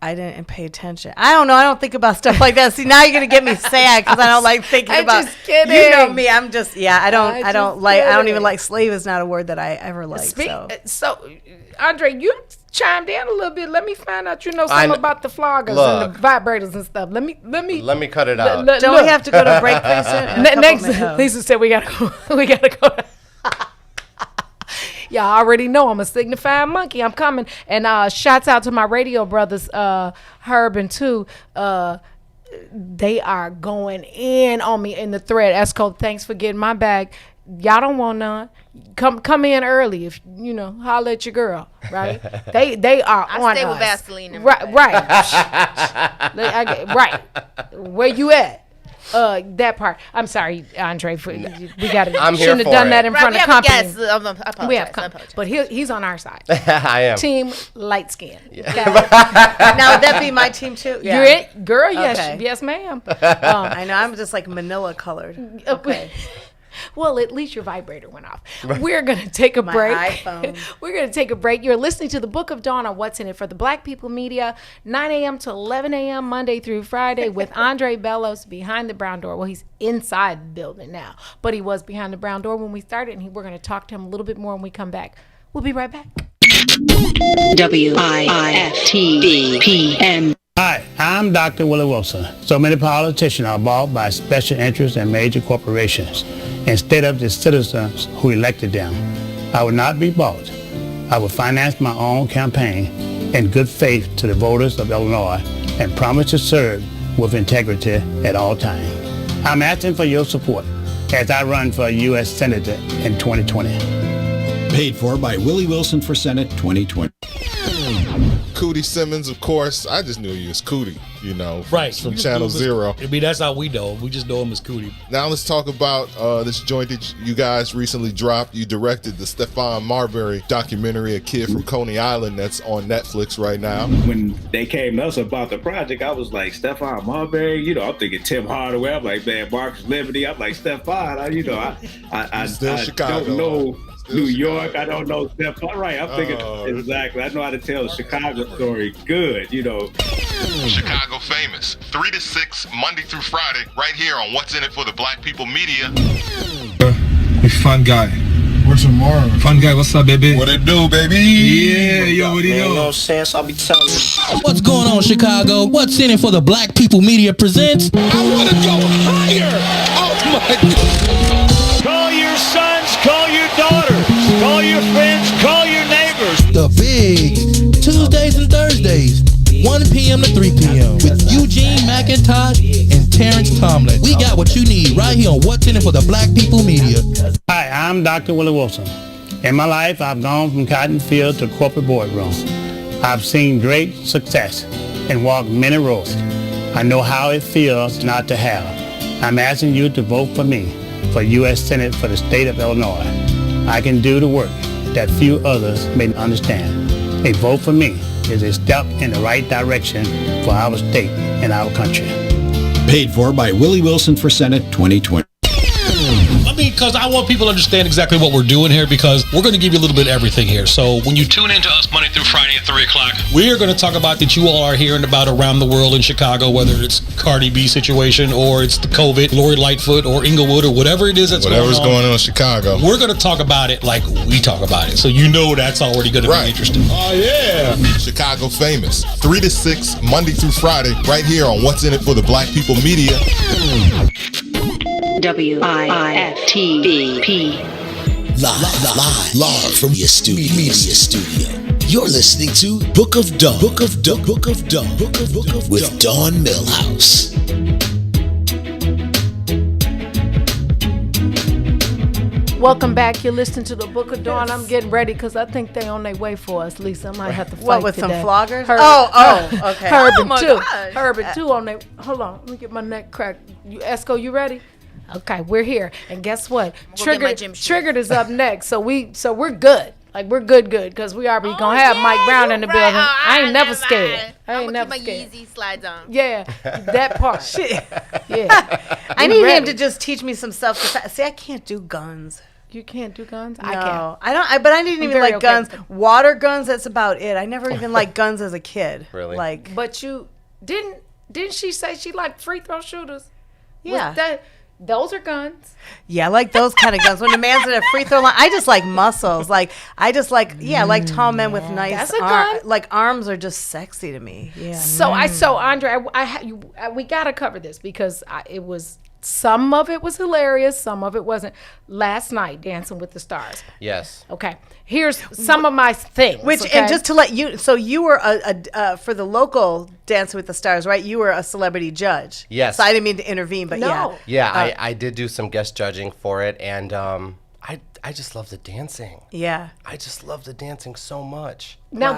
I didn't pay attention. I don't know. I don't think about stuff like that. See, now you're gonna get me sad because I don't like thinking about. Just kidding. You know me. I'm just I don't even like slave is not a word that I ever liked. So, Andre, you chimed in a little bit. Let me find out something about the floggers and the vibrators and stuff. Let me cut it out. Don't we have to go to break pretty soon? Next, Lisa said we gotta go. Y'all already know I'm a signifying monkey. I'm coming. And shouts out to my radio brothers, Herb and Two. They are going in on me in the thread. Esco, thanks for getting my bag. Y'all don't want none. Come in early if holler at your girl, right? They are on us. I stay with Vaseline. And right. Right. Where you at? That part. I'm sorry, Andre. We got it. Shouldn't have done that in front of company. I apologize. But he's on our side. I am. Team light skin. Yeah. Now would that be my team too? Yeah. You're it, girl. Yes, Okay. yes, ma'am. I know. I'm just like manila colored. Okay. Well, at least your vibrator went off. We're going to take a break. iPhone. We're going to take a break. You're listening to the Book of Dawn on What's in It for the Black People Media, 9 a.m. to 11 a.m. Monday through Friday with Andre Bellows behind the brown door. Well, he's inside the building now, but he was behind the brown door when we started, and we're going to talk to him a little bit more when we come back. We'll be right back. WIFTBPM. Hi, I'm Dr. Willie Wilson. So many politicians are bought by special interests and major corporations instead of the citizens who elected them. I would not be bought. I would finance my own campaign in good faith to the voters of Illinois and promise to serve with integrity at all times. I'm asking for your support. as I run for U.S. Senator in 2020. Paid for by Willie Wilson for Senate 2020. Cootie Simmons, of course. I just knew you as Cootie, right from Channel Zero. I mean, that's how we know him. We just know him as Cootie. Now let's talk about this joint that you guys recently dropped. You directed the Stephon Marbury documentary, A Kid from Coney Island, that's on Netflix right now. When they came to us about the project, I was like, Stephon Marbury? I'm thinking Tim Hardaway. I'm like, man, Marcus Liberty. I'm like, Stephon. I Chicago. don't know New York. I don't know Stephon. Right, I'm thinking exactly. I know how to tell the Chicago story good, Chicago Famous, 3 to 6, Monday through Friday, right here on What's in It for the Black People Media. Hey, fun guy. What's tomorrow? Fun guy, what's up, baby? What it do, baby? Yeah, yo, what do you know? I'll be telling you. What's going on, Chicago? What's in it for the Black People Media presents? I want to go higher. Oh my God. Call your sons, call your daughters, call your friends, call your neighbors. The Big Tuesdays and Thursdays, 1 p.m. to 3 p.m. with Eugene McIntosh and Terence Howard. We got what you need right here on What's in it for the Black People Media. Hi, I'm Dr. Willie Wilson. In my life, I've gone from cotton field to corporate boardroom. I've seen great success and walked many roads. I know how it feels not to have. I'm asking you to vote for me for U.S. Senate for the state of Illinois. I can do the work that few others may understand. A vote for me is a step in the right direction for our state and our country. Paid for by Willie Wilson for Senate 2020. I mean, because I want people to understand exactly what we're doing here, because we're going to give you a little bit of everything here. So when you tune in to us Monday through Friday at 3 o'clock, we are going to talk about that you all are hearing about around the world in Chicago, whether it's Cardi B situation or it's the COVID, Lori Lightfoot or Inglewood or whatever it is Whatever's going on in Chicago. We're going to talk about it like we talk about it. So that's already going to be interesting. Oh, yeah. Chicago Famous, 3 to 6, Monday through Friday, right here on What's in It for the Black People Media. WIFTBP. Live from your media studio. You're listening to Book of Dawn. Book of Dawn with Dawn Millhouse. Welcome back. You're listening to the Book of Dawn. I'm getting ready because I think they on their way for us, Lisa. I might have to fight What, with today. some floggers? Okay. Herbert on there. Hold on. Let me get my neck cracked. Esco, you ready? Okay, we're here. And guess what? Triggered is up next. So we're good. Like, we're good because we already gonna have Mike Brown in the building. I ain't never scared. I ain't never scared. Yeezy slides on. Yeah, that part. Shit. Yeah. I need him to just teach me some self-defense. See, I can't do guns. You can't do guns? No, I can. I don't. But I didn't even like guns. Water guns. That's about it. I never even liked guns as a kid. Really? But you didn't she say she liked free throw shooters? Yeah. Those are guns. Yeah, I like those kind of guns. When the man's at a free throw line, I just like muscles. Like I like tall men with nice arms are just sexy to me. Yeah. So Andre, we gotta cover this because some of it was hilarious, some of it wasn't. Last night, Dancing with the Stars. Yes. Okay. Here's some of my things. And just to let you, so you were for the local Dancing with the Stars, right? You were a celebrity judge. Yes. So I didn't mean to intervene, but yeah. Yeah, I did do some guest judging for it, and I just love the dancing. Yeah. I just love the dancing so much. Now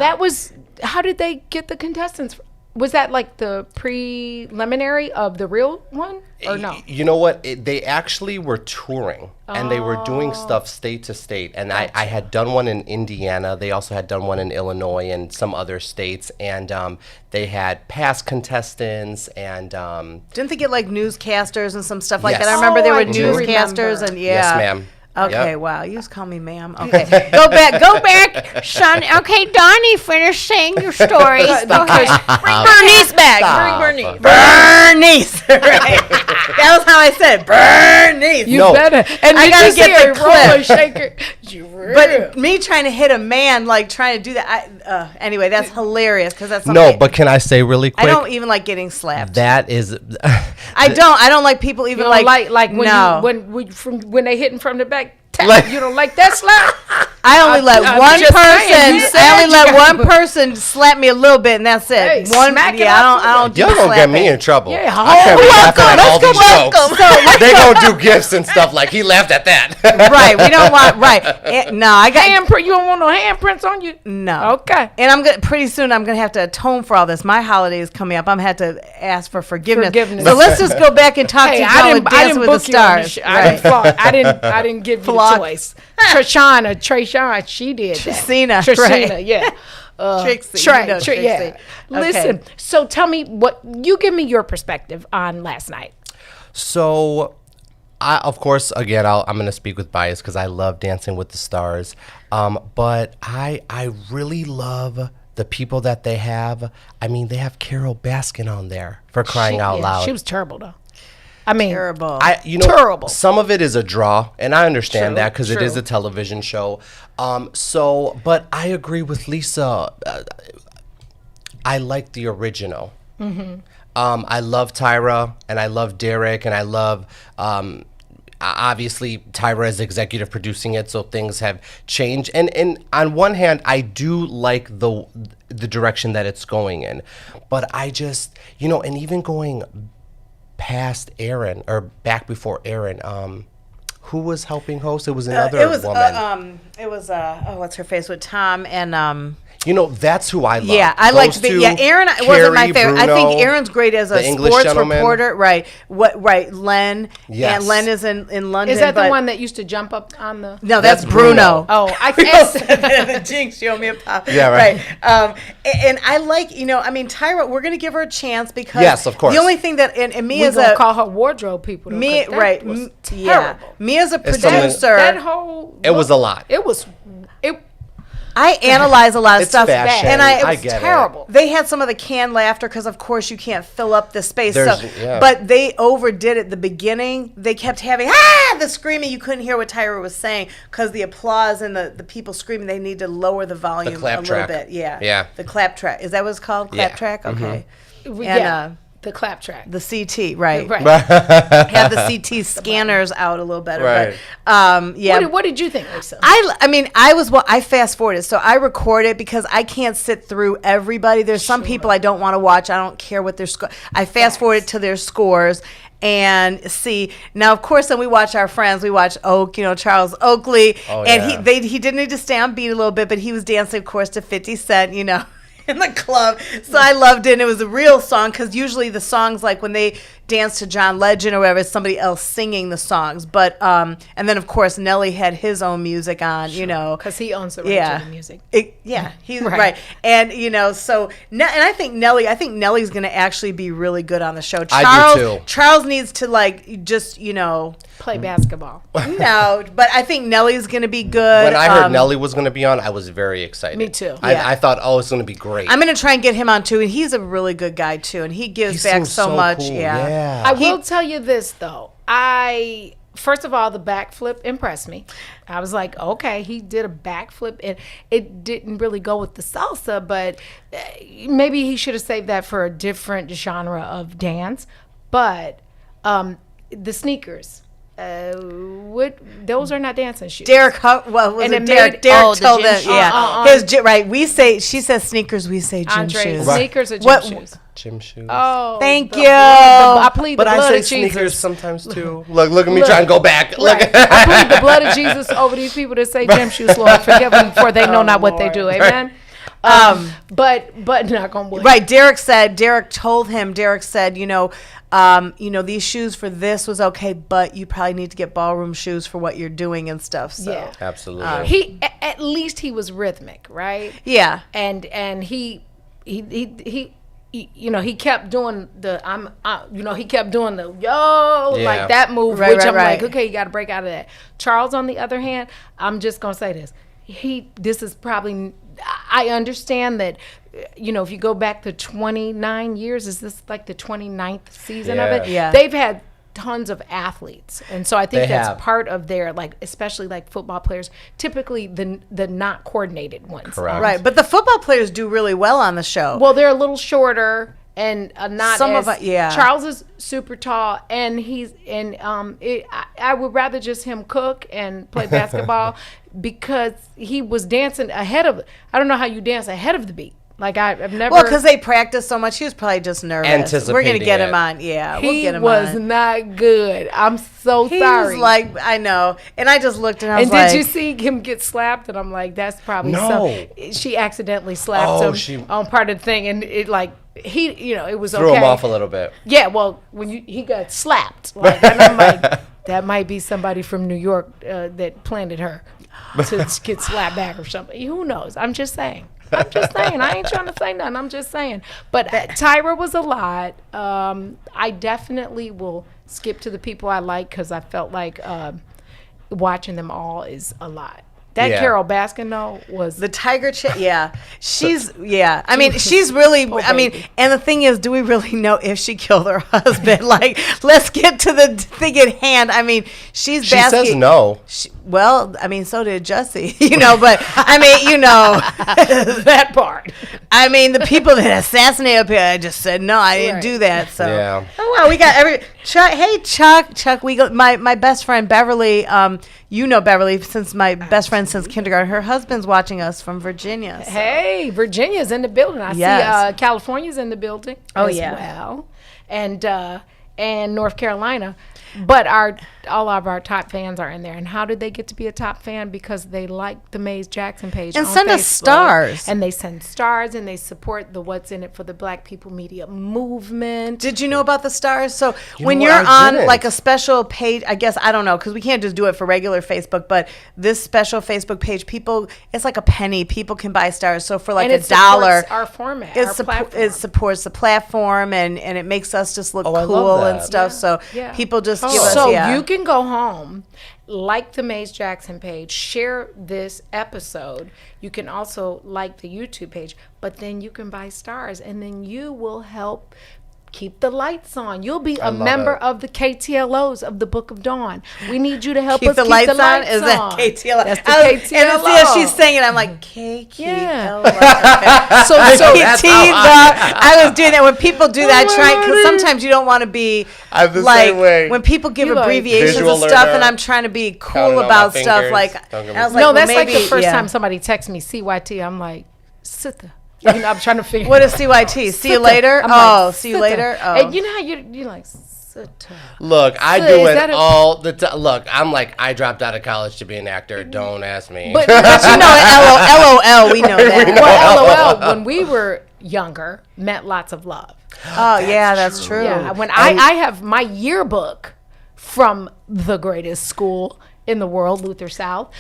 how did they get the contestants? Was that like the preliminary of the real one or no? You know what? They actually were touring and they were doing stuff state to state. And I had done one in Indiana. They also had done one in Illinois and some other states. And they had past contestants and... Didn't they get like newscasters and some stuff like that? I remember there were newscasters and Yes, ma'am. Okay, wow. You just call me ma'am. Okay. Go back, son. Okay, Donnie, finish saying your story. Bring Bernice back. Bring Bernice. Right. That was how I said it. Bernice. You better. And I got to get the clip. Shaker. But me trying to hit a man, like trying to do that. Anyway, that's hilarious because that's something. No, but can I say really quick? I don't even like getting slapped. That is. I don't like people even when when they hitting from the back. You don't like that slap? I only let one person slap me a little bit, and that's it. Hey, I don't do Y'all gonna get slapping. me in trouble. Yeah, I can't be laughing at all these welcome. jokes. They gonna do gifts and stuff like he laughed at that. Right, we don't want no. I got handprint. You don't want no handprints on you. No. Okay. And I'm gonna pretty soon. I'm gonna have to atone for all this. My holiday is coming up. I'm gonna have to ask for forgiveness. So let's just go back and talk to John with Dancing with the Stars. I didn't give you the choice. Trayshawn, she did that. Tracina, right. Yeah. Trixie, Trixie. Yeah. Okay. Listen, so tell me give me your perspective on last night. So, of course, again, I'm going to speak with bias because I love Dancing with the Stars. But I really love the people that they have. I mean, they have Carol Baskin on there, for crying out loud. She was terrible, though. I mean, terrible. Terrible. Some of it is a draw, and I understand that because it is a television show. But I agree with Lisa. I like the original. Mm-hmm. I love Tyra, and I love Derek, and I love. Obviously, Tyra is executive producing it, so things have changed. And on one hand, I do like the direction that it's going in, but I just and even going past Aaron or back before Aaron, who was helping host? It was another woman. It was what's her face with Tom and that's who I love. Yeah, I liked Aaron wasn't my favorite. Bruno, I think Aaron's great as a sports reporter. Right. Len. Yes. And Len is in London. Is that the one that used to jump up on the? No, that's Bruno. Oh, I guess the Jinx showed me a pop. Yeah, right. And I like Tyra. We're gonna give her a chance because yes, of course. The only thing that and me as a call her wardrobe people. Though, me right. Terrible. Me as a producer. It was a lot. It was. I analyze a lot of stuff, fashion. and I it was get terrible. It. They had some of the canned laughter because, of course, you can't fill up the space. Yeah. But they overdid it. The beginning, they kept having the screaming. You couldn't hear what Tyra was saying because the applause and the people screaming. They need to lower the volume a little bit. Yeah. The clap track. Is that what it's called? Clap track. Okay. Mm-hmm. And, the clap track. The CT, right. Have the CT scanners out a little better. Right. But, What did you think, Lisa? I fast forwarded. So I record it because I can't sit through everybody. There's some people I don't want to watch. I don't care what their score. I fast forward to their scores and see. Now, of course, then we watch our friends. We watch Charles Oakley. Oh, and he did need to stay on beat a little bit, but he was dancing, of course, to 50 Cent, in the club. So I loved it. And it was a real song because usually the songs, like when they dance to John Legend or whatever, it's somebody else singing the songs. But and then of course Nelly had his own music on, because he owns the right to the music. He's right. And so and I think Nelly's going to actually be really good on the show. I do too. Charles needs to just play basketball. No, but I think Nelly's going to be good. When I heard Nelly was going to be on, I was very excited. Me too. I thought, it's going to be great. I'm going to try and get him on too, and he's a really good guy too, and he gives back so much. Cool. Yeah. I will tell you this though. First of all, the backflip impressed me. I was like, okay, he did a backflip, and it didn't really go with the salsa, but maybe he should have saved that for a different genre of dance. But the sneakers. Those are not dancing shoes. Derek told them, she says sneakers, we say gym shoes. Sneakers or gym shoes? Gym shoes. Oh, thank you. I plead the blood I say of sneakers Jesus. sometimes too. Look at me trying to go back. Right. I plead the blood of Jesus over these people that say gym shoes, Lord. Forgive them for they know not what they do. Amen. But not gonna wood. Right. Derek said, these shoes for this was okay, but you probably need to get ballroom shoes for what you're doing and stuff. So yeah, absolutely. He at least he was rhythmic, right? Yeah, and he kept doing the he kept doing the like that move, which I'm like, okay, you got to break out of that. Charles, on the other hand, I'm just gonna say this. This is probably. I understand that, if you go back to 29 years, is this like the 29th season of it? Yeah. They've had tons of athletes. And so I think that's part of their, especially football players, typically the not coordinated ones. Correct. Right. But the football players do really well on the show. Well, they're a little shorter. And not some as of it, yeah. Charles is super tall, and I would rather just him cook and play basketball because he was dancing ahead of. I don't know how you dance ahead of the beat. Like I've never. Well, because they practiced so much, he was probably just nervous. We're gonna get him on. Yeah, we'll get him on. He was not good. I'm so He sorry. was like, I know, and I just looked and I was like, did you see him get slapped? And I'm like, that's probably she accidentally slapped him on part of the thing, and it like it was Threw okay. him off a little bit. Yeah, well, when he got slapped, like, and I'm like, that might be somebody from New York that planted her to get slapped back or something. Who knows? I'm just saying. I ain't trying to say nothing. I'm just saying. But Tyra was a lot. I definitely will skip to the people I like because I felt like watching them all is a lot. That Carol Baskin though was the tiger chick. Yeah, she's I mean, she's really. I mean, and the thing is, do we really know if she killed her husband? Like, let's get to the thing at hand. I mean, she says no. Well, I mean, so did Jussie, but I mean, that part. I mean, the people that assassinated up here, I just said, no, I didn't do that. So, yeah. Oh, well, we got Chuck. Hey, Chuck, we go, my best friend, Beverly, Beverly, since my best friend since kindergarten, her husband's watching us from Virginia. So. Hey, Virginia's in the building. I see California's in the building as well. And North Carolina. But all of our top fans are in there. And how did they get to be a top fan? Because they like the Maze Jackson page and on send Facebook, us stars. And they send stars, and they support the What's in It for the Black People Media movement. Did you know about the stars? So when you're on like a special page, I guess, I don't know, because we can't just do it for regular Facebook, but this special Facebook page, it's like a penny. People can buy stars. So for like $1, our format, it supports the platform, and it makes us just look cool and stuff. So people just give us. So you can go home, like the Maze Jackson page, share this episode. You can also like the YouTube page, but then you can buy stars, and then you will help keep the lights on. You'll be a member of the KTLOs of the Book of Dawn. We need you to help us keep the lights on. Is that KTLO? That's the KTLO. And as she's saying it, I'm like, KTLO. Yeah. So I was doing that. When people do that, because sometimes you don't want to be like, when people give abbreviations and stuff, and I'm trying to be cool about stuff. Like, I was like, that's like the first time somebody texts me CYT. I'm like, sit there. I'm trying to figure what is CYT? See you later? See you later? Oh. And you know how you're like, look, I do it all the time. Look, I'm like, I dropped out of college to be an actor. Don't ask me. But LOL, we know that. Well, LOL, when we were younger, meant lots of love. Oh, yeah, that's true. Yeah, when I have my yearbook from the greatest school in the world, Luther South,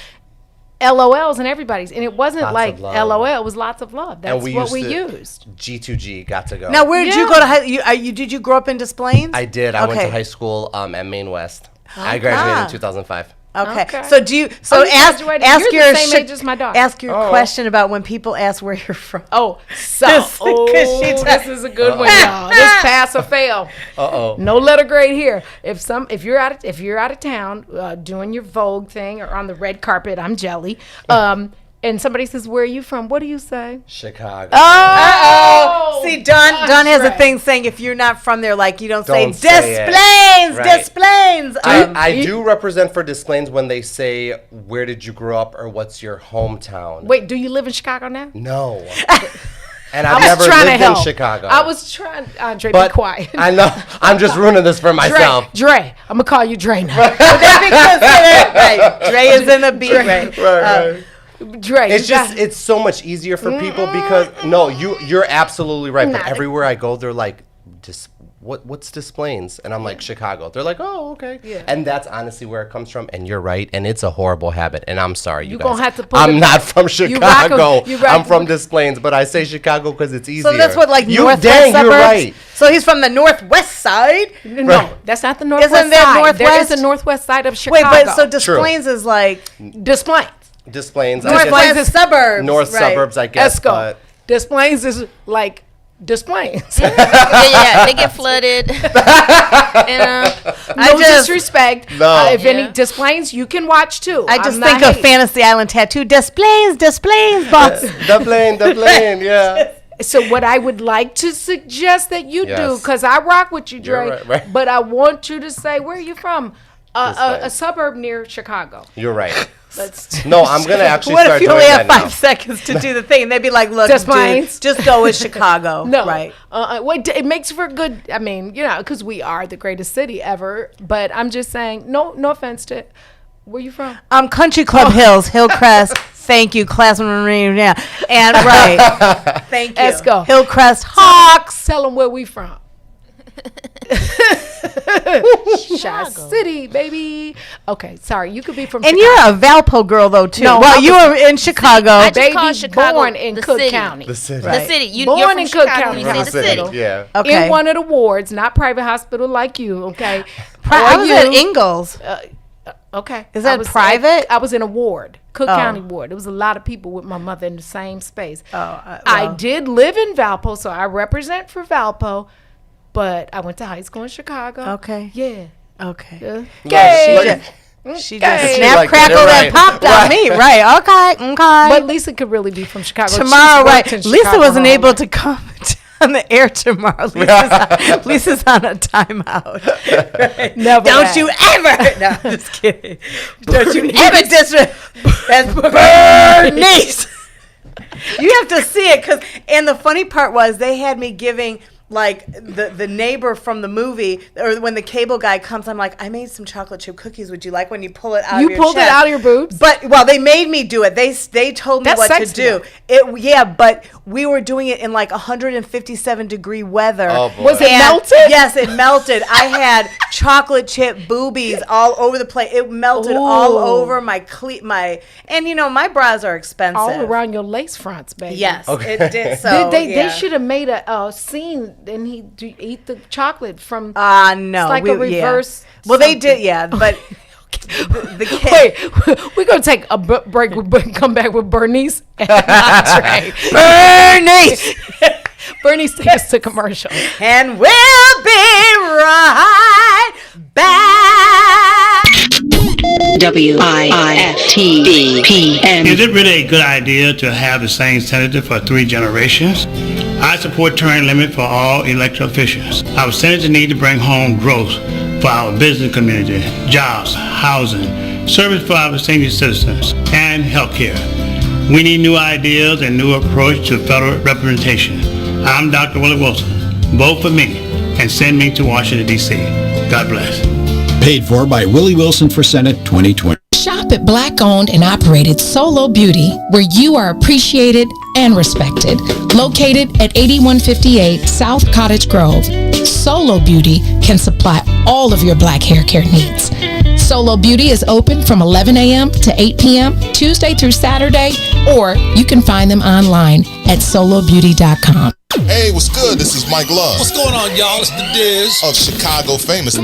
LOLs and everybody's, and it wasn't lots like LOL. It was lots of love. That's what we used. G2G got to go. Now, where did you go to high? Did you grow up in Des Plaines? I did. I went to high school at Maine West. I graduated in 2005. Okay. So do you? So ask your the same age as my daughter. Ask your question about when people ask where you're from. This is a good one, y'all. This pass or fail. No letter grade here. If you're out of town doing your Vogue thing or on the red carpet, I'm jelly. And somebody says, "Where are you from?" What do you say? Chicago. Oh! See, Don has a thing saying if you're not from there, like you don't say Des Plaines, Des Plaines. I do represent for Des Plaines when they say, "Where did you grow up?" or "What's your hometown?" Wait, do you live in Chicago now? No. And I've never lived in Chicago. I was trying, Andre, be quiet. I know. I'm just ruining this for myself. Dre. I'm going to call you Dre now. Right. Dre is in the beat. Right. Dre, it's so much easier for people because you're absolutely right. But everywhere I go, they're like, what's Des Plaines? And I'm like, Chicago. They're like, oh, okay. Yeah. And that's honestly where it comes from. And you're right. And it's a horrible habit. And I'm sorry, you guys. Gonna have to put I'm not from Chicago. I'm from Des Plaines, but I say Chicago because it's easier. So that's what, like, northwest suburbs? You're right. So he's from the northwest side? No, that's not the northwest side. Isn't that northwest? There is a northwest side of Chicago. Wait, but so Des Plaines is like... Des Plaines. Des Plaines. Northwest suburbs. North suburbs, I guess. But Des Plaines is like Des Plaines. Yeah, they get flooded. No disrespect. No. If any Des Plaines, you can watch too. I just think of Fantasy Island tattoo. Des Plaines, boss. Des Plaines, yeah. So what I would like to suggest that you do, because I rock with you, Dre, right. but I want you to say, where are you from? A suburb near Chicago. You're right. Let's No, I'm gonna actually What start if you only doing have that 5 seconds to do the thing? They'd be like, look, Just dude, Plains? just go with Chicago. No, Right. Wait, it makes for good. I mean, because we are the greatest city ever. But I'm just saying, no offense to. Where you from? Country Club Hills, Hillcrest. Thank you, classroom. Yeah, and right. Thank you. Let's go. Hillcrest Hawks. Tell them where we from. Shot City, baby. Okay, sorry. You could be from. And Chicago. you're a Valpo girl though too. No, well, I you was- were in Chicago. I just Baby call Chicago born in the Cook city. County. The city. The city. You're Born from in Cook Chicago, County you say the Hospital. city. Yeah. Okay. In one of the wards, not private hospital like you. Okay. I Or was you. at Ingalls. Okay. Is that I was private? I was in a ward, Cook Oh. County ward. There was a lot of people with my mother in the same space. I I did live in Valpo, so I represent for Valpo, but I went to high school in Chicago. Okay. Yeah. Okay. Yeah. She just Okay. snap, Like crackle, it, and right. popped on me. Right. Okay. But Lisa could really be from Chicago. Tomorrow, She's right. worked in Lisa Chicago wasn't her able whole to come on the air tomorrow. Lisa's on a timeout. Right. Never Don't had. you ever. No, I'm just kidding. Don't you ever disrespect. That's Bernice. You have to see it. And the funny part was they had me giving like the neighbor from the movie, or when the cable guy comes, I'm like, I made some chocolate chip cookies. Would you like when you pull it out? You of your pulled it chest? out of your boobs? But they made me do it. They told me That's what to sexy, do. But we were doing it in like 157-degree weather. Oh, boy. Was it And melted? Yes, it melted. I had chocolate chip boobies all over the place. It melted all Ooh. over my and my bras are expensive. All around your lace fronts, baby. Yes, Okay. it did. So They should have made a scene and he eat the chocolate from. No. It's like a reverse. Well, they something. did, yeah, but the kid. Wait, we're gonna take a break. We'll come back with Bernice and Andre. Bernice! Bernice, take us to commercial. And we'll be right back. WIFTBPM. Is it really a good idea to have the same senator for 3 generations? I support term limit for all elected officials. Our senators need to bring home growth for our business community, jobs, housing, service for our senior citizens, and healthcare. We need new ideas and new approach to federal representation. I'm Dr. Willie Wilson. Vote for me and send me to Washington, D.C. God bless. Paid for by Willie Wilson for Senate 2020. Shop at Black-owned and operated Solo Beauty, where you are appreciated and respected. Located at 8158 South Cottage Grove, Solo Beauty can supply all of your black hair care needs. Solo Beauty is open from 11 a.m. to 8 p.m. Tuesday through Saturday, or you can find them online at solobeauty.com. Hey, what's good? This is Mike Love. What's going on, y'all? It's the Diz of Chicago Famous.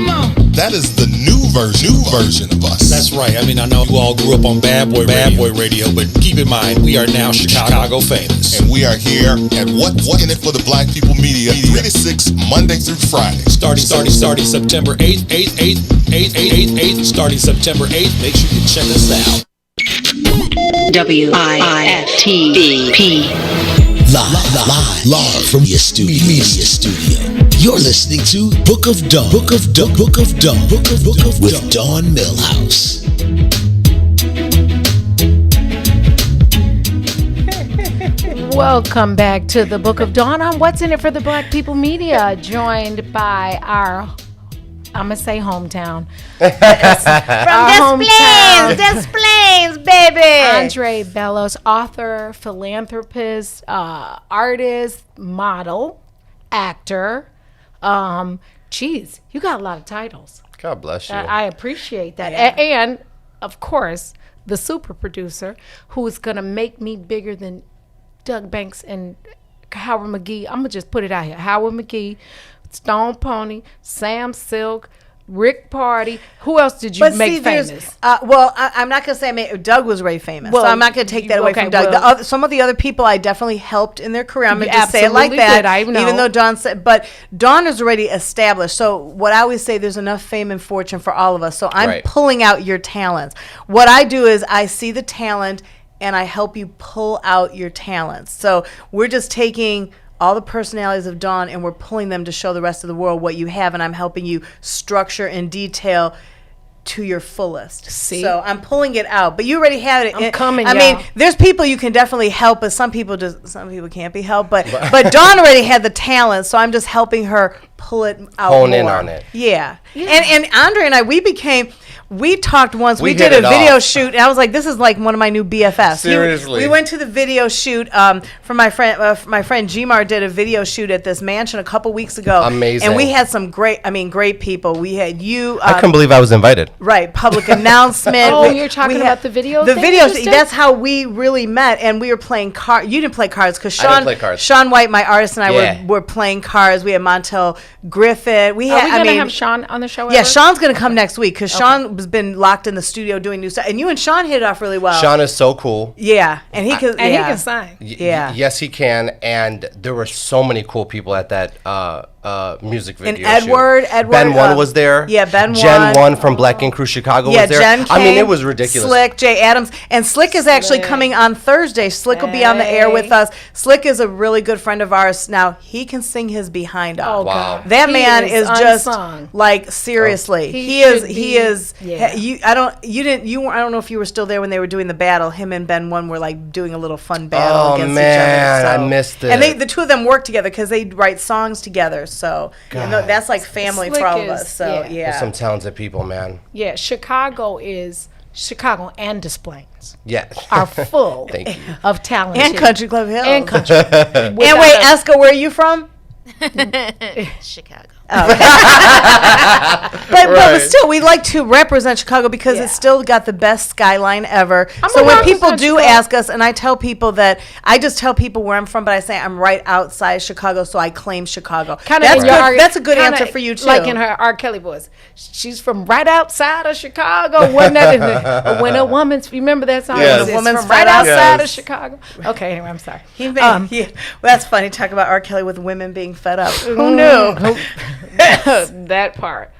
That is the new version of us. That's right. I mean, I know you all grew up on Bad Boy Radio, but keep in mind, we are now Chicago Famous. And we are here at What's in It for the Black People Media, 3 to 6, Monday through Friday. Starting September 8th, starting September 8th. Make sure you check us out. WIFTBP. Live from your media studio. You're listening to Book of Dawn. Book of Dawn with Dawn Millhouse. Welcome back to the Book of Dawn on What's in It for the Black People Media, joined by our, I'm going to say hometown. From Des Plaines, baby. Andre Bellows, author, philanthropist, artist, model, actor. Geez, you got a lot of titles. God bless you. I appreciate that. Yeah. And, of course, the super producer who is going to make me bigger than Doug Banks and Howard McGee. I'm going to just put it out here. Howard McGee, Stone Pony, Sam Silk, Rick Party. Who else did you make famous? I'm not going to say Doug was very famous, so I'm not going to take that away from Doug. Some of the other people I definitely helped in their career. I'm going to just say it like that, even though Dawn said. But Dawn is already established. So what I always say, there's enough fame and fortune for all of us. So I'm pulling out your talents. What I do is I see the talent and I help you pull out your talents. So we're just taking all the personalities of Dawn and we're pulling them to show the rest of the world what you have, and I'm helping you structure and detail to your fullest. See? So I'm pulling it out, but you already have it. I'm coming, I y'all. mean, there's people you can definitely help, but some people can't be helped. But Dawn already had the talent, so I'm just helping her pull it out. Hone more. in on it. Yeah. And Andre and I, we talked once. We hit did a it video off. shoot, and I was like, "This is like one of my new BFFs." Seriously. We went to the video shoot for my friend Gmar did a video shoot at this mansion a couple weeks ago. Amazing. And we had some great people. We had you. I couldn't believe I was invited. Right, public announcement. Oh, you're talking about the video. The thing video. you just did? That's how we really met, and we were playing cards. You didn't play cards because I didn't play cards. Sean White, my artist, and I Yeah. were playing cards. We had Montel Griffin. Are we gonna have Sean on the show? Yeah, ever? Sean's gonna come next week because Sean has been locked in the studio doing new stuff, and you and Sean hit it off really well. Sean is so cool. Yeah, and he can. And he can sign. Yeah. Yes, he can. And there were so many cool people at that music video. And Edward, Ben One was there. Yeah, Ben Jen One. One from Black Ink Crew Chicago Yeah, was there. Jen I mean, came, it was ridiculous. Slick, Jay Adams, and Slick is actually coming on Thursday. Slick will be on the air with us. Slick is a really good friend of ours. Now he can sing his behind off. Oh, wow. God. That He man is is just unsung. like seriously. He He is. yeah. I don't know if you were still there when they were doing the battle. Him and Ben One were like doing a little fun battle against each other. I missed it. And the two of them work together because they write songs together. So and that's like family Slick for all of is- us. So yeah. yeah. There's some talented people, man. Yeah, Chicago and Des Plaines Yeah. are full Thank you. of talent And Country Club Hill. and country. And wait, Eska, where are you from? Chicago. But still, we like to represent Chicago because it's still got the best skyline ever. So when people do ask us, and I tell people that I just tell people where I'm from, but I say I'm right outside Chicago, so I claim Chicago. That's a good answer for you too. Like in her R. Kelly voice, she's from right outside of Chicago. Wasn't that in the, when a woman's? You remember that song? Yes. When a woman's from Fed right Up. outside Yes. of Chicago. Okay, anyway, I'm sorry. Well, that's funny. Talk about R. Kelly with women being fed up. Who knew? That part.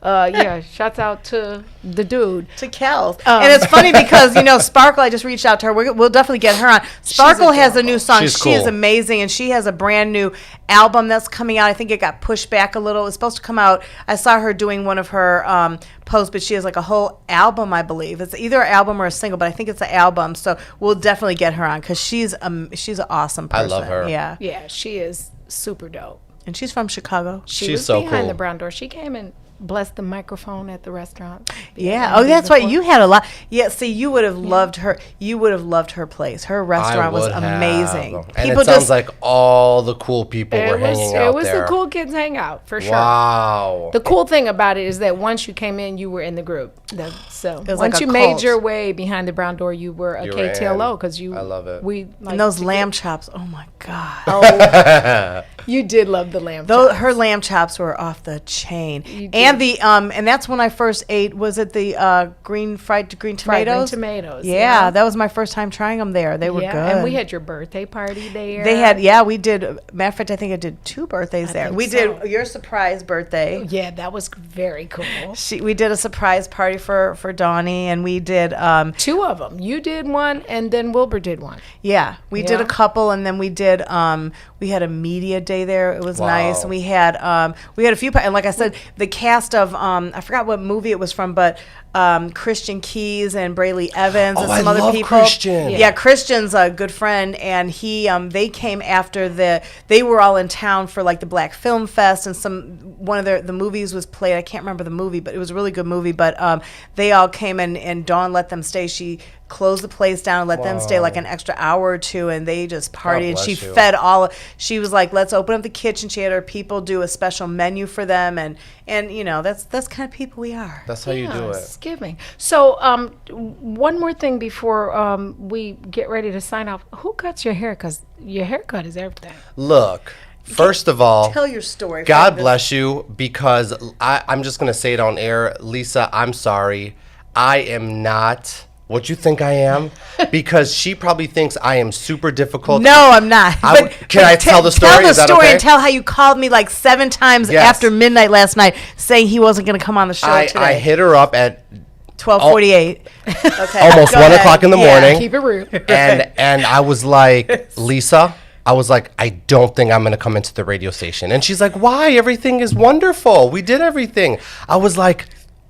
Yeah, shouts out to the dude. To Kels. And it's funny because, Sparkle, I just reached out to her. We'll definitely get her on. Sparkle has a new song. She's She is cool. amazing, and she has a brand new album that's coming out. I think it got pushed back a little. It was supposed to come out. I saw her doing one of her posts, but she has like a whole album, I believe. It's either an album or a single, but I think it's an album. So we'll definitely get her on because she's an awesome person. I love her. Yeah. Yeah, she is super dope. And she's from Chicago. She She's was so behind cool. the brown door. She came and blessed the microphone at the restaurant. Yeah. Oh, that's right. You had a lot. Yeah. See, you would have loved her. You would have loved her place. Her restaurant was amazing. And it sounds like all the cool people were hanging out It was there. the cool kids hangout for sure. Wow. The cool thing about it is that once you came in, you were in the group. So was once like a you made cult. your way behind the brown door, you were a You KTLO because you. I love it. And those lamb chops. Oh my God. Oh, you did love the lamb. Those, chops. her lamb chops were off the chain. You And did. the and that's when I first ate. Was it the green fried green Fried green tomatoes? tomatoes. Yeah, that was my first time trying them there. They were good. And we had your birthday party there. They had, we did. Matter of fact, I think I did 2 birthdays there. think We so. did your surprise birthday. Yeah, that was very cool. We did a surprise party for Donnie, and we did 2 of them. You did one, and then Wilbur did one. Yeah, we did a Yeah. couple, and then we did. We had a media day there. It was nice. And we had a few. And like I said, the cast of I forgot what movie it was from, but Christian Keys and Brayley Evans and some I other love people. Christian. Yeah, Christian's a good friend, and he they came after they were all in town for like the Black Film Fest, and one of the movies was played. I can't remember the movie, but it was a really good movie. But they all came in, and Dawn let them stay. She closed the place down and let them stay like an extra hour or 2, and they just partied. And she bless you. fed she was like, let's open up the kitchen. She had her people do a special menu for them, and that's kind of people we are. That's how you do it. It's giving. So, one more thing before we get ready to sign off. Who cuts your hair? Because your haircut is everything. Look, first of all, Tell your story. God Frank. bless you, because I'm just going to say it on air. Lisa, I'm sorry. I am not what you think I am, because she probably thinks I am super difficult. No, I'm not. Can I tell the story? Tell the Is that story okay? and tell how you called me like 7 times Yes. after midnight last night saying he wasn't going to come on the show today. I hit her up at 12:48. Okay. almost Go 1 ahead. o'clock in the Yeah. morning. Keep it real. And I was like, Lisa, I don't think I'm going to come into the radio station. And she's like, why? Everything is wonderful. We did everything. I was like,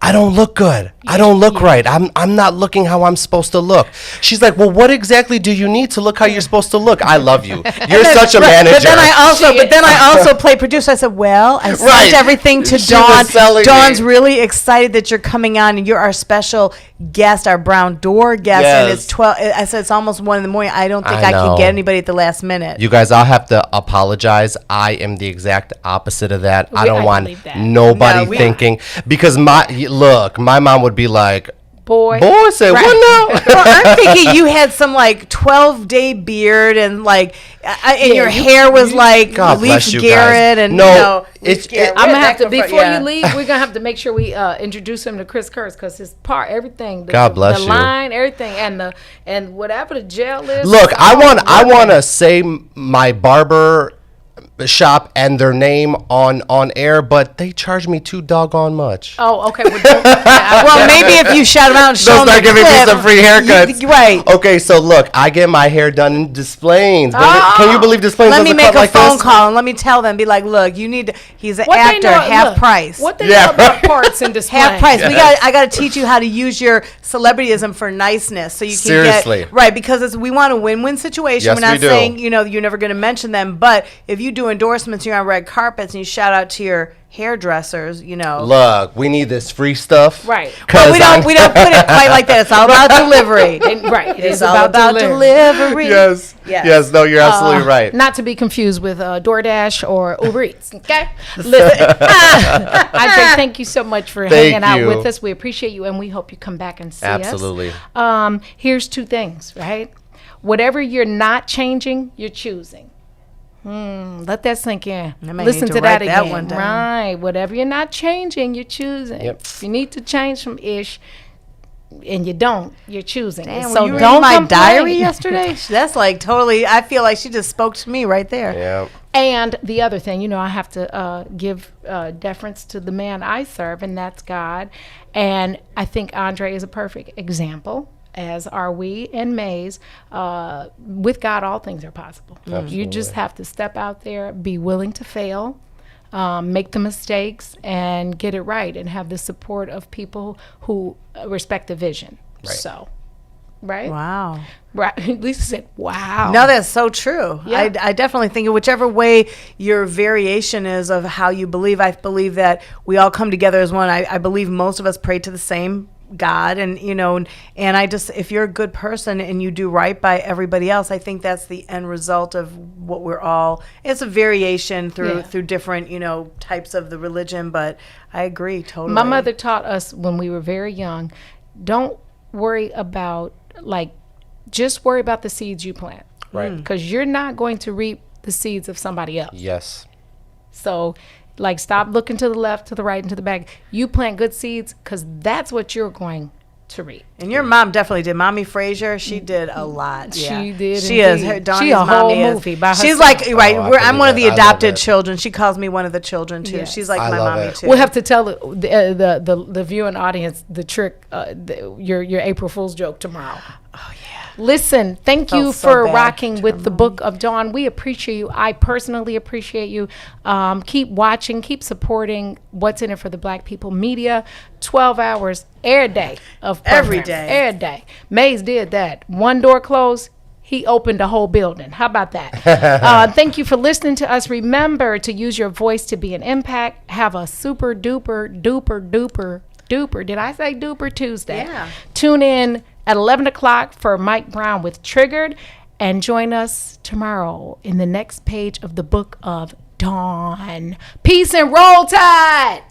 I don't look good. I don't look right. I'm not looking how I'm supposed to look. She's like, well, what exactly do you need to look how you're supposed to look? I love you. You're such a manager. But then I also play producer. I said, well, I sent everything to Dawn. Dawn's really excited that you're coming on, and you're our special guest, our brown door guest. Yes. And it's 12. I said it's almost 1 a.m. I don't think I can get anybody at the last minute. You guys, I'll have to apologize. I am the exact opposite of that. I don't want nobody thinking, because my mom would be like, boy say what now? Well, I'm thinking you had some like 12-day beard and like and your hair was like God Leif you Garrett guys. and no, I'm gonna have to before you leave. We're gonna have to make sure we introduce him to Chris Kurtz, because his part, everything, God bless the you. line, everything, and whatever the jail is. Look, I want to say my barber shop and their name on air, but they charge me too doggone much. Oh, okay. Well, maybe if you shout them out and show them start giving me some free haircuts. Right. Okay, so look, I get my hair done in Des Plaines. Can you believe Des Plaines Let me doesn't make cut a like phone this? call and let me tell them, be like, look, you need to, he's an What they actor, know- half look, price. What they know about parts and display. Half price. Yes. I got to teach you how to use your celebrityism for niceness, so you can Seriously. get right, because we want a win-win situation. Yes, We're not we do. saying you're never going to mention them, but if you do endorsements, you're on red carpets, and you shout out to your hairdressers, Look, we need this free stuff. Right. But we don't put it quite like that. It's all about delivery. Right. It's all about delivery. Yes. No, you're absolutely right. Not to be confused with DoorDash or Uber Eats. Okay. Listen, I thank you so much for hanging out with us. We appreciate you, and we hope you come back and see us. Absolutely. Here's two things, right? Whatever you're not changing, you're choosing. Let that sink in. Listen to that again. One down. Right. Whatever you're not changing, you're choosing. Yep. If you need to change some ish, and you don't, you're choosing. Damn, So were you don't reading my complain. diary yesterday? That's like totally. I feel like she just spoke to me right there. Yeah. And the other thing, I have to give deference to the man I serve, and that's God. And I think Andre is a perfect example, as are we and Mays. With God, all things are possible. Absolutely. You just have to step out there, be willing to fail, make the mistakes, and get it right, and have the support of people who respect the vision. Right. So, right? Wow. Right. Lisa said, wow. No, that's so true. Yeah. I definitely think whichever way your variation is of how you believe, I believe that we all come together as one. I believe most of us pray to the same God, and and I just, if you're a good person and you do right by everybody else, I think that's the end result of what we're all. It's a variation through different types of the religion, but I agree totally. My mother taught us when we were very young, don't worry about just worry about the seeds you plant, Right. because you're not going to reap the seeds of somebody else. Yes. So stop looking to the left, to the right, and to the back. You plant good seeds, because that's what you're going to reap. And your mom definitely did. Mommy Frazier, she did a lot. Yeah. She did. She indeed. is. Her Donnie's She a whole mommy is. movie by She's herself. like right. I'm one of the I love adopted it. children. She calls me one of the children too. Yes. She's like I my love mommy it. too. We'll have to tell the viewing audience the trick, your April Fool's joke tomorrow. Oh yeah. Listen, thank you Felt so for bad. rocking with the Book of Dawn. We appreciate you. I personally appreciate you. Keep watching, keep supporting What's in It for the Black People Media. 12 hours every day of Every programs. day. Every day. Mays did that. One door closed, he opened the whole building. How about that? Thank you for listening to us. Remember to use your voice to be an impact. Have a super duper duper duper duper. Did I say duper Tuesday? Yeah. Tune in at 11 o'clock for Mike Brown with Triggered, and join us tomorrow in the next page of the Book of Dawn. Peace and roll tide.